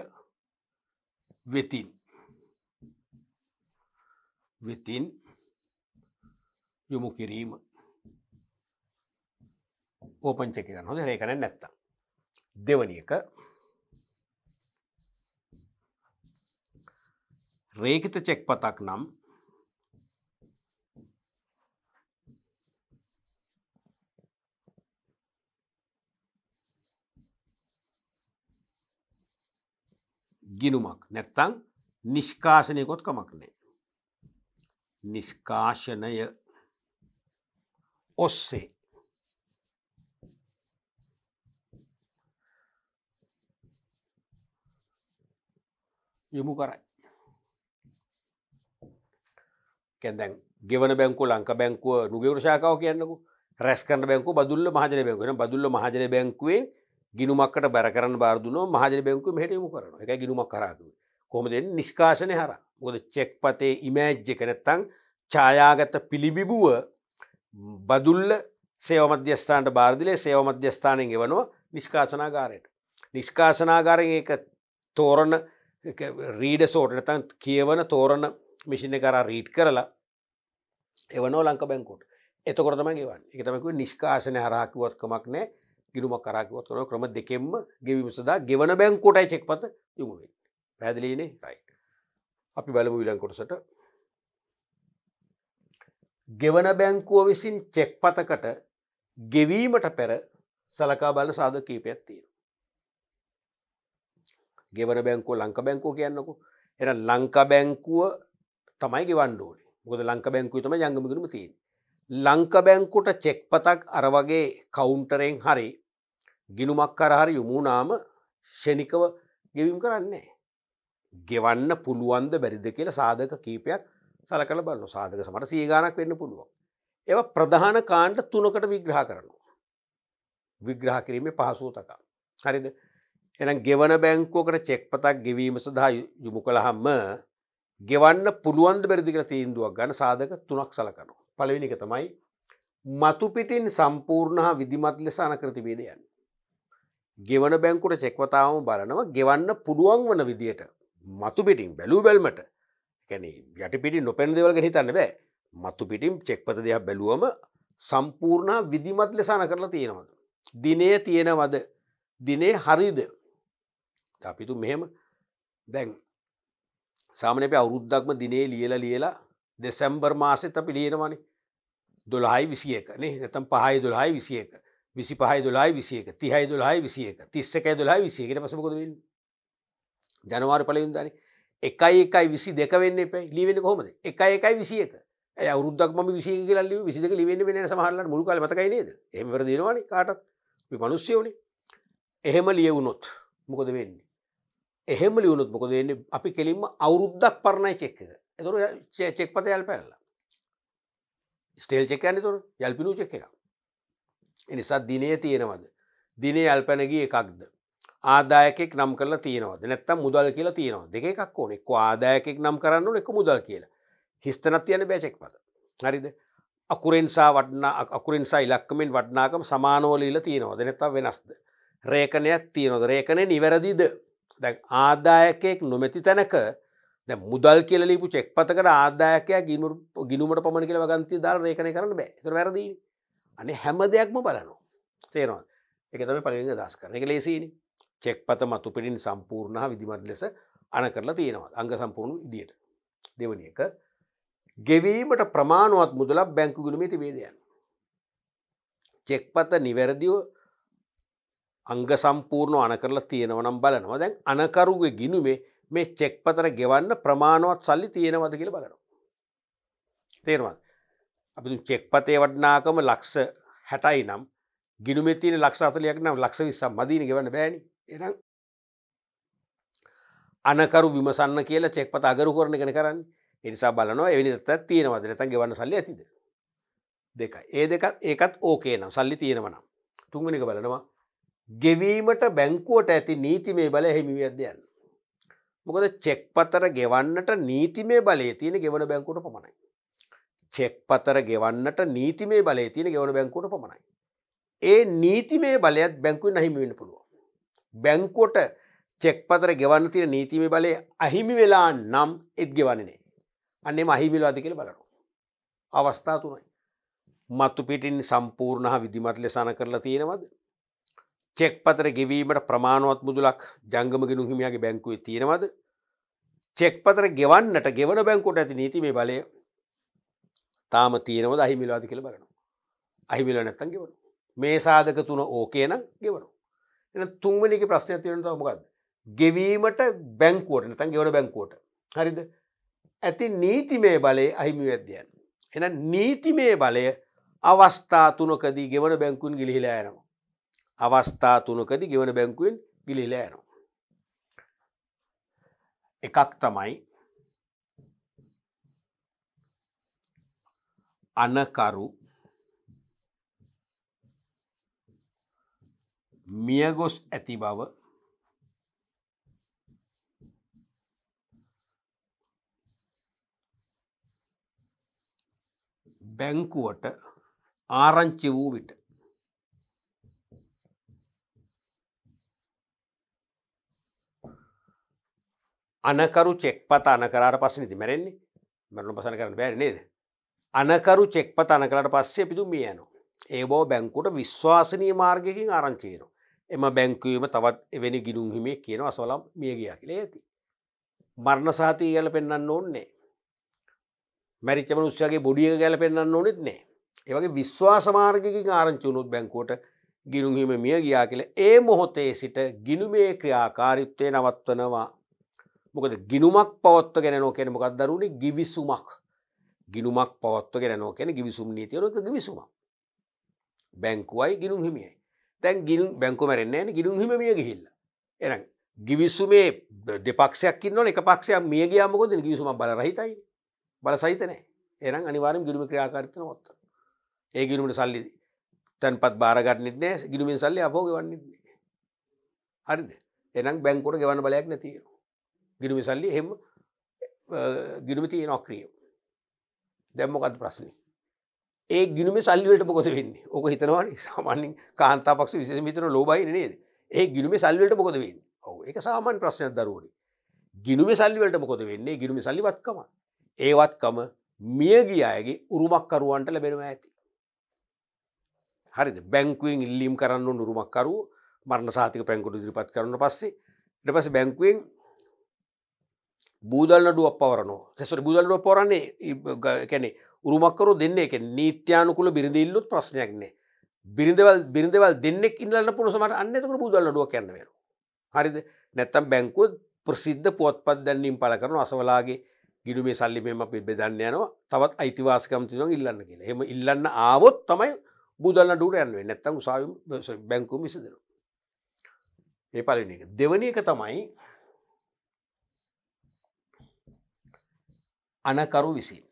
වෙතින් යොමු කිරීම ඕපන් චෙක් එක ගන්න. හොඳ රේඛනයක් නැත්තම්. දෙවැනි එක රේඛිත චෙක් පතක් නම් ගිණුමක් නැත්තම් නිෂ්කාශනයකොත් කමක් නැහැ. නිෂ්කාශනය ඔස්සේ යොමු කරයි. කියන්නේ දැන් ගෙවන බැංකුව ලංකා බැංකුව නුගේගොඩ ශාඛාව කියන්නකෝ. රැස් කරන බැංකුව බදුල්ල මහජන බැංකුව. එහෙනම් බදුල්ල මහජන බැංකුවෙන් ගිණුමක්කට බැර කරන්න බාර දුන්නොත් මහජන බැංකුව මෙහෙට යොමු කරනවා. ඒකයි ගිණුමක් කරා කිව්වේ. කොහොමද එන්නේ? නිෂ්කාශනය හරහා. මොකද චෙක් පතේ ඉමේජ් එක නැත්තම් ඡායාගත පිළිබිඹුව බදුල්ල සේවා මධ්‍යස්ථානට බාර දීලා සේවා මධ්‍යස්ථානෙන් එවනවා නිෂ්කාශනාගාරයට. නිෂ්කාශනාගාරයෙන් ඒක තෝරන රීඩර් සෝට් නැත්තම් කියවන තෝරන මැෂින් එක කරා රීඩ් කරලා එවනවා ලංකා බැංකුවට. එතකොට තමයි ගෙවන්නේ. ඒක තමයි කිව්වේ නිෂ්කාශනය හරහා කිව්වත් කමක් නැහැ. ගිණුමක් කරා කිව්වත් කරනවා. ක්‍රම දෙකෙන්ම ගෙවීම සඳහා ගෙවන බැංකුවටයි චෙක් පත යොමු වෙන්නේ. පැහැදිලිනේ? රයිට්. අපි බලමු ඊළඟ කොටසට. ගෙවන බැංකුව විසින් චෙක් පතකට ගෙවීමට පෙර සලකා බලන සාධක කීපයක් තියෙනවා. ගෙවන බැංකුව ලංකා බැංකුව කියන්නකෝ. එහෙනම් ලංකා බැංකුව තමයි ගෙවන්න ඕනේ. මොකද ලංකා බැංකුවේ තමයි ජංගම ගිණුම තියෙන්නේ. ලංකා බැංකුවට චෙක් පතක් අර වගේ කවුන්ටරෙන් හරි ගිණුමක් කරා හරි යොමු වුණාම ෂණිකව ගෙවීම කරන්නේ නැහැ. ගෙවන්න පුළුවන්ද බැරිද කියලා සාධක කීපයක් සලකලා බලනවා. සාධක සමහර 100 ගණක් වෙන්න පුළුවන්. ඒවා ප්‍රධාන කාණ්ඩ 3කට විග්‍රහ කරනවා. විග්‍රහ කිරීමේ පහසුව තකා. හරිද? එහෙනම් ගෙවන බැංකුවකට චෙක් පතක් ගෙවීම සඳහා යොමු කළාම ගෙවන්න පුළුවන්ද බැරිද කියලා තීන්දුවක් ගන්න සාධක 3ක් සලකනවා. පළවෙනි එක තමයි මතු පිටින් සම්පූර්ණ හා විධිමත් ලෙස අනකෘති ભેද යන්නේ. ගෙවන බැංකුවට චෙක් වතාවම බලනවා ගෙවන්න පුළුවන් වන විදියට මතු පිටින් බැලූ බැල්මට. ඒ කියන්නේ යටිපිටින් නොපෙනෙන දේවල් ගැන හිතන්න බෑ. මතු පිටින් චෙක් පත දිහා බැලුවම සම්පූර්ණ හා විධිමත් ලෙස අනකරලා තියෙනවද? දිනේ තියෙනවද? දිනේ හරිද? අපි තු මෙහෙම දැන් සාමාන්‍යයෙන් අපි අවුරුද්දක්ම දිනේ ලියලා දෙසැම්බර් මාසෙත් අපි ලියනවානේ 12/21 නේ නැත්නම් 5/12/21 25/12/21 30/12/21 31/12/21 ඊට පස්සේ මොකද වෙන්නේ ජනවාරි පළවෙනිදානේ 1/1/22 වෙන්න එපා ලියවෙන්නේ කොහොමද 1/1/21 ඒ අවුරුද්දක් මම 21 කියලා ලියුවේ 22 ලිවෙන්නේ වෙන්නේ නැහැ සමහරලාට මුල් කාලේ මතකයි නේද එහෙම ඉවර දිනවනේ කාටත් අපි මිනිස්සුයෝනේ එහෙම ලියවුනොත් මොකද වෙන්නේ එහෙම ලියුනොත් මොකද වෙන්නේ අපි කෙලින්ම අවුරුද්දක් පරණයි චෙක් එක ඒතකොට චෙක් පතේ යල්පැනලා ස්ටේල් චෙක් යන්නේ ඒතකොට යල්පිනු චෙක් එක ඒ නිසා දිනේ තියෙනවද දිනේ යල්පැන ගිය එකක්ද ආදායකෙක් නම් කරලා තියෙනවද නැත්නම් මුදල් කියලා තියෙනවද දෙක එකක් ඕනේ එක්ක ආදායකෙක් නම් කරන්න ඕනේ එක්ක මුදල් කියලා හිස්තනක් තියන්න බෑ චෙක් පත හරිද අකුරෙන් සහ ඉලක්කමෙන් වටිනාකම සමානව ලියලා තියෙනවද නැත්නම් වෙනස්ද රේඛනයක් තියෙනවද රේඛනේ නිවැරදිද දැන් ආදායකයෙක් නොමැති තැනක දැන් මුදල් කියලා ලියපු චෙක් පතකට ආදායකයා ගිණුමට පමණ කියලා වගන්තිය දාලා රේඛනය කරන්න බෑ ඒක වැරදිනේ අනේ හැම දෙයක්ම බලනවා තේරෙනවද ඒක තමයි පළවෙනි අදහස් කරන්නේ ඒක ලේසියිනේ චෙක් පත මතු පිටින් සම්පූර්ණ හා විධිමත් ලෙස අණ කරලා තියෙනවා අංග සම්පූර්ණ විදියට දෙවෙනි එක ගෙවීමට ප්‍රමාණවත් මුදලක් බැංකු ගිණුමේ තිබේද යන චෙක් පත නිවැරදිව අංග සම්පූර්ණව අණ කරලා තියෙනවා නම් බලනවා දැන් අණකරුගේ ගිණුමේ මේ චෙක් පතර ගෙවන්න ප්‍රමාණවත් සල්ලි තියෙනවද කියලා බලනවා තේරුණාද අපි දුන් චෙක් පතේ වටිනාකම ලක්ෂ 60යි නම් ගිණුමේ තියෙන ලක්ෂ 40ක් නම් ලක්ෂ 20ක් මදීනේ ගෙවන්න බෑනේ එහෙනම් අණකරු විමසන්න කියලා චෙක් පත අගරු කරන එකනේ කරන්නේ ඒ නිසා බලනවා එවැනි තත්ත්වයක් තියෙනවද නැත්නම් ගෙවන්න සල්ලි ඇතිද දෙකයි ඒ දෙකත් ඒකත් ඕකේ නම් සල්ලි තියෙනවා නම් තුන්වෙනි එක බලනවා ගෙවීමට බැංකුවට ඇති නීතිමය බලය හිමි වෙද්ද යන්න මොකද චෙක් පතර ගෙවන්නට නීතිමය බලය තියෙන ගෙවන බැංකුවට පමණයි චෙක් පතර ගෙවන්නට නීතිමය බලය තියෙන ගෙවන බැංකුවට පමණයි ඒ නීතිමය බලයත් බැංකුවෙන් අහිමි වෙන්න පුළුවන් බැංකුවට චෙක් පතර ගෙවන්න තියෙන නීතිමය බලය අහිමි වෙලා නම් ඒත් ගෙවන්නේ නැහැ අන්නේම අහිමි වෙලාද කියලා බලනවා අවස්ථා තුනයි මතු පිටින් සම්පූර්ණ හා විධිමත් ලෙස අණ කරලා තියෙනවද චෙක් පතර ගෙවීමට ප්‍රමාණවත් මුදලක් ජංගම ගිණුම් හිමියාගේ බැංකුවේ තියෙනවද චෙක් පතර ගෙවන්නට ගෙවන බැංකුවට ඇති නීතිමය බලය තාම තියෙනවද අහිමි වෙලාද කියලා බලනවා අහිමි වෙලා නැත්නම් ගෙවනවා මේ සාධක තුන ඕකේ නම් ගෙවනවා එහෙනම් තුන්වෙනි එකේ ප්‍රශ්නයක් තියෙනවා මොකද්ද ගෙවීමට බැංකුවට නැත්නම් ගෙවන බැංකුවට හරිද ඇති නීතිමය බලය අහිමි වෙද්දී යන එහෙනම් නීතිමය බලය අවස්ථා තුනකදී ගෙවන බැංකුවෙන් ගිලිහිලා යනවා අවස්ථා තුනකදී ගෙවන බැංකුවෙන් ගිලිහිලා යනවා එකක් තමයි අනකරු මියගොස් ඇති බව බැංකුවට ආරංචි වූ විට අනකරු චෙක් පත අණ කරාට පස්සේ ඉතින් මැරෙන්නේ මරණ පසන කරන්න බෑනේ නේද අනකරු චෙක් පත අණ කළාට පස්සේ පිටු මිය යනවා ඒ බව බැංකුවට විශ්වාසනීය මාර්ගයකින් ආරංචි වෙනවා එම බැංකුවේම තවත් එවැනි ගිණුම් හිමියෙක් කියනවා අසවලම් මිය ගියා කියලා ඇති මරණ සාතිය කියලා පෙන්වන්න ඕනේ මැරිච්ච මිනිස්සයාගේ බොඩි එක කියලා පෙන්වන්න ඕනෙත් නෑ ඒ වගේ විශ්වාස මාර්ගයකින් ආරංචි වුණොත් බැංකුවට ගිණුම් හිමිය මිය ගියා කියලා ඒ මොහොතේ සිට ගිණුමේ ක්‍රියාකාරීත්වය නවත්වනවා මොකද ගිණුමක් පවත්වගෙන යනවා කියන්නේ මොකක්ද දරුවනේ ගිවිසුමක් ගිණුමක් පවත්වගෙන යනවා කියන්නේ ගිවිසුම් නීතිය වල එක ගිවිසුමක් බැංකුවයි ගිණුම් හිමියයි දැන් ගිණුම් බැංකුව මැරෙන්නේ නැහැනේ ගිණුම් හිමිය මිය ගිහිල්ලා එහෙනම් ගිවිසුමේ දෙපක්ෂයක් ඉන්නවනේ එක පක්ෂයක් මිය ගියා මොකද ගිවිසුමක් බල රහිතයි බල සහිත නැහැ එහෙනම් අනිවාර්යයෙන්ම ගිණුමේ ක්‍රියාකාරීත්වය නවත්තනවා ඒ ගිණුමේ සල්ලි තන්පත් බාර ගන්නෙත් නැහැ ගිණුමෙන් සල්ලි අපෝ ගෙවන්නෙත් නැහැ හරිද එහෙනම් බැංකුවට ගෙවන්න බලයක් නැති වෙනවා ගිණුමේ සල්ලි එහෙම ගිණුමේ තියෙන අක්‍රිය දැන් මොකක්ද ප්‍රශ්නේ ඒ ගිණුමේ සල්ලි වලට මොකද වෙන්නේ ඕක හිතනවනේ සාමාන්‍යයෙන් කාන්තා පක්ෂ විශේෂයෙන් හිතන ලෝභයිනේ නේද ඒ ගිණුමේ සල්ලි වලට මොකද වෙන්නේ ඔව් ඒක සාමාන්‍ය ප්‍රශ්නයක් දරුවනේ ගිණුමේ සල්ලි වලට මොකද වෙන්නේ ගිණුමේ සල්ලි වත්කම ඒ වත්කම මිය ගිය අයගේ උරුමකරුවන්ට ලැබෙනවා ඇති හරිද බැංකුවෙන් ඉල්ලීම් කරන්න ඕන උරුමකරුවෝ මරණ සහතික බැංකුවට ඉදිරිපත් කරන පස්සේ ඊට පස්සේ බැංකුවෙන් බූදල් නඩුවක් පවරනවා. ඒසොර බූදල් නඩුවක් පවරන්නේ කියන්නේ උරුමකරු දෙන්නේ කියන්නේ නීත්‍යානුකූල බිරිඳ ඉල්ලුත් ප්‍රශ්නයක් නෑ. බිරිඳවල් දෙන්නෙක් ඉන්නලන්න පුළුවන් සමහර අන්න එතකොට බූදල් නඩුවක් යන්න වෙනවා. හරිද? නැත්තම් බැංකුව ප්‍රසිද්ධ පුවත්පත් දැන්වීම් පළ කරනවා අසවලාගේ ගිණුමේ සල්ලි මෙහෙම අපි බෙදන්න යනවා. තවත් අයිතිවාසිකම් තියෙනවා ඉල්ලන්න කියලා. එහෙම ඉල්ලන්න ආවොත් තමයි බූදල් නඩුවට යන්න වෙන්නේ. නැත්තම් උසාවියෙන් බැංකුවම විසඳනවා. මේ පළවෙනි එක. දෙවෙනි එක තමයි අනකරු විසින්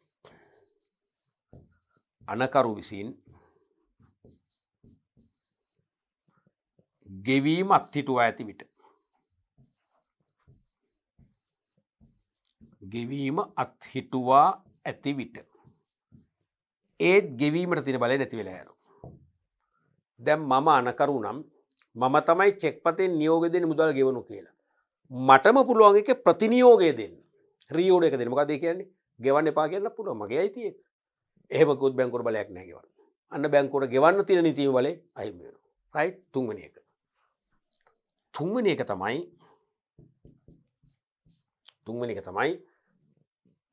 ගෙවීම අත්හිටුවා ඇති විට ඒත් ගෙවීමට තියෙන බලය නැති වෙලා යනවා. දැන් මම අනකරු නම් මම තමයි චෙක් පතෙන් නියෝගය දෙන්නේ මුදල් ගෙවනු කියලා. මටම පුළුවන් එකේ ප්‍රතිනියෝගය දෙන්න. රියෝඩ් එක දෙන්න. මොකද ඒ කියන්නේ? ගෙවන්න එපා කියන්න පුළුවන්. මගේ අයිතිය ඒක. එහෙම කිව්වොත් බැංකුවට බලයක් නැහැ ගෙවන්න. අන්න බැංකුවට ගෙවන්න තියෙන නීතිය බලය අහිමි වෙනවා. රයිට්? තුන්වෙනි එක. තුන්වෙනි එක තමයි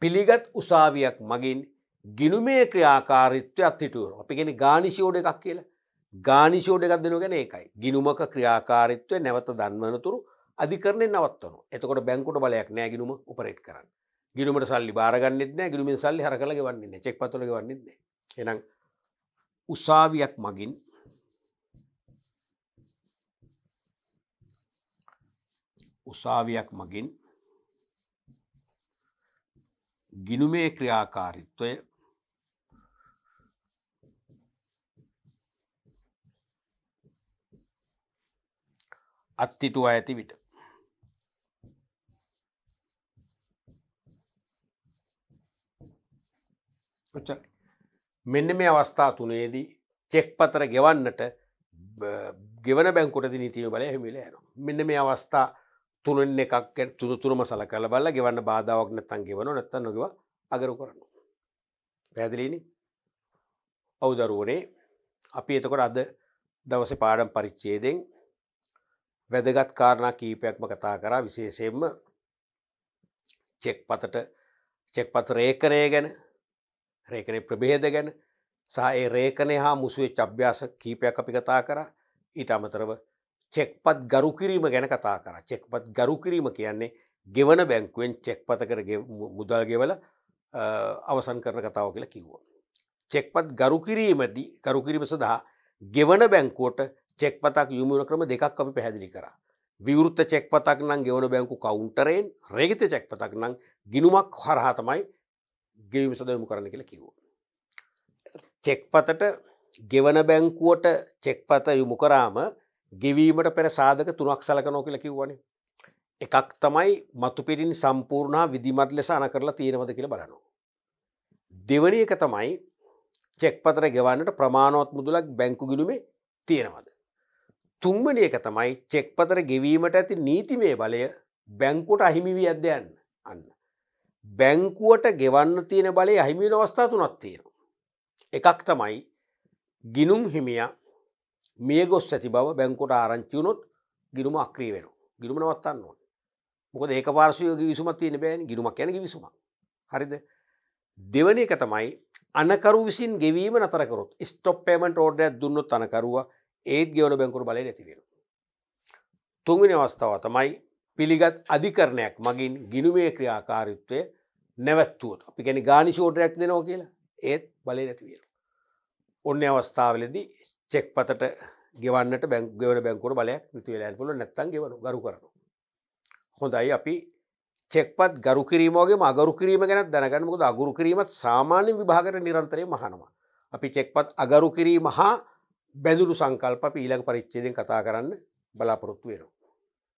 පිළිගත් උසාවියක් මගින් ගිණුමේ ක්‍රියාකාරීත්වය අත්හිටුවනවා. අපි කියන්නේ ගානිෂෝඩ් එකක් කියලා. ගානිෂෝඩ් එකක් දෙනවා කියන්නේ ඒකයි. ගිණුමක ක්‍රියාකාරීත්වය නැවත දන්වනතුරු අධිකරණයෙන් නවත්තනවා. එතකොට බැංකුවට බලයක් නැහැ ගිණුම ඔපරේට් කරන්න. ගිණුමට සල්ලි බාර ගන්නෙත් නැහැ. ගිණුමෙන් සල්ලි හර කරලා ගෙවන්නෙත් නැහැ. චෙක් පත්වල ගෙවන්නෙත් නැහැ. එහෙනම් උසාවියක් මගින් ගිණුමේ ක්‍රියාකාරීත්වය අත්හිටුවා ඇති විට මෙන්න මේ අවස්ථා තුනේදී චෙක් පතර ගෙවන්නට ගෙවන බැංකුවට දී නීතිය බලය හිමි වෙලා යනවා. මෙන්න මේ අවස්ථා තුනෙන් එකක් තුනම සලකලා බලලා ගෙවන්න බාධාවක් නැත්නම් ගෙවනවා නැත්නම් නොගෙව අගරු කරනවා. පැහැදිලිනේ? ඔව් දරුවනේ. අපි එතකොට අද දවසේ පාඩම් පරිච්ඡේදයෙන් වැදගත් කාරණා කීපයක්ම කතා කරා. විශේෂයෙන්ම චෙක් පත රේඛනය ගැන, රේඛනයේ ප්‍රභේද ගැන සහ ඒ රේඛනය හා මුසු වෙච්ච අභ්‍යාස කීපයක් අපි කතා කරා. ඊට අමතරව චෙක්පත් ගරු කිරීම ගැන කතා කරා. චෙක්පත් ගරු කිරීම කියන්නේ ගෙවන බැංකුවෙන් චෙක් පතකට මුදල් ගෙවලා අවසන් කරන කතාව කියලා කිව්වා. චෙක්පත් ගරු කිරීම සඳහා ගෙවන බැංකුවට චෙක් පතක් යොමු වෙන ක්‍රම දෙකක් අපි පැහැදිලි කරා. විවෘත චෙක් පතක් නම් ගෙවන බැංකු කවුන්ටරයෙන්, රේඛිත චෙක් පතක් නම් ගිණුමක් හරහා තමයි ගෙවීම සඳහා යොමු කරන්න කියලා කිව්වා. චෙක් පතට ගෙවන බැංකුවට චෙක් පත යොමු කරාම ගෙවීමට පෙර සාධක තුනක් සලකනවා කියලා කිව්වනේ. එකක් තමයි මතු පිටින් සම්පූර්ණ හා විධිමත් ලෙස අන කරලා තියෙනවද කියලා බලනවා. දෙවෙනි එක තමයි චෙක් පතර ගෙවන්නට ප්‍රමාණවත් මුදලක් බැංකු ගිණුමේ තියෙනවද. තුන්වෙනි එක තමයි චෙක් පතර ගෙවීමට ඇති නීතිමය බලය බැංකුවට අහිමි වී ඇද්ද යන්න. අන්න. බැංකුවට ගෙවන්න තියෙන බලය අහිමි වෙන අවස්ථා තුනක් තියෙනවා. එකක් තමයි ගිණුම් හිමියා මිය ගොස් ඇති බව බැංකුවට ආරංචි වුණොත් ගිණුම අක්‍රිය වෙනවා. ගිණුම නවත්තන්න ඕනේ. මොකද ඒකපාර්ශ්වීය ගිවිසුමක් තියෙන්න බෑනේ. ගිණුමක් කියන්නේ ගිවිසුමක්. හරිද? දෙවෙනි එක තමයි අනකරු විසින් ගෙවීම නතර කරොත් ස්ටොප් පේමන්ට් ඕඩර් එකක් දුන්නොත් අනකරුවා ඒත් ගෙවන බැංකුවට බලය නැති වෙනවා. තුන්වෙනි අවස්ථාව තමයි පිළිගත් අධිකරණයක් මගින් ගිණුමේ ක්‍රියාකාරීත්වය නැවැත්තුවොත්. අපි කියන්නේ ගානිෂ් ඕඩර් එකක් දෙනවා කියලා. ඒත් බලය නැති වෙනවා. ඔන්නේ අවස්ථාවලදී චෙක් පතට ගෙවන්නට ගෙවන බැංකුවට බලයක් නැති වෙලා යන්න පුළුවන්. නැත්තම් ගෙවනවා, ගරු කරනවා. හොඳයි අපි චෙක්පත් ගරු කිරීම වගේම අගරු කිරීම ගැන දැනගන්න. මොකද අගරු කිරීමත් සාමාන්‍ය විභාගයට නිරන්තරයෙන්ම අහනවා. අපි චෙක්පත් අගරු කිරීම හා බැඳුණු සංකල්ප අපි ඊළඟ පරිච්ඡේදයෙන් කතා කරන්න බලාපොරොත්තු වෙනවා.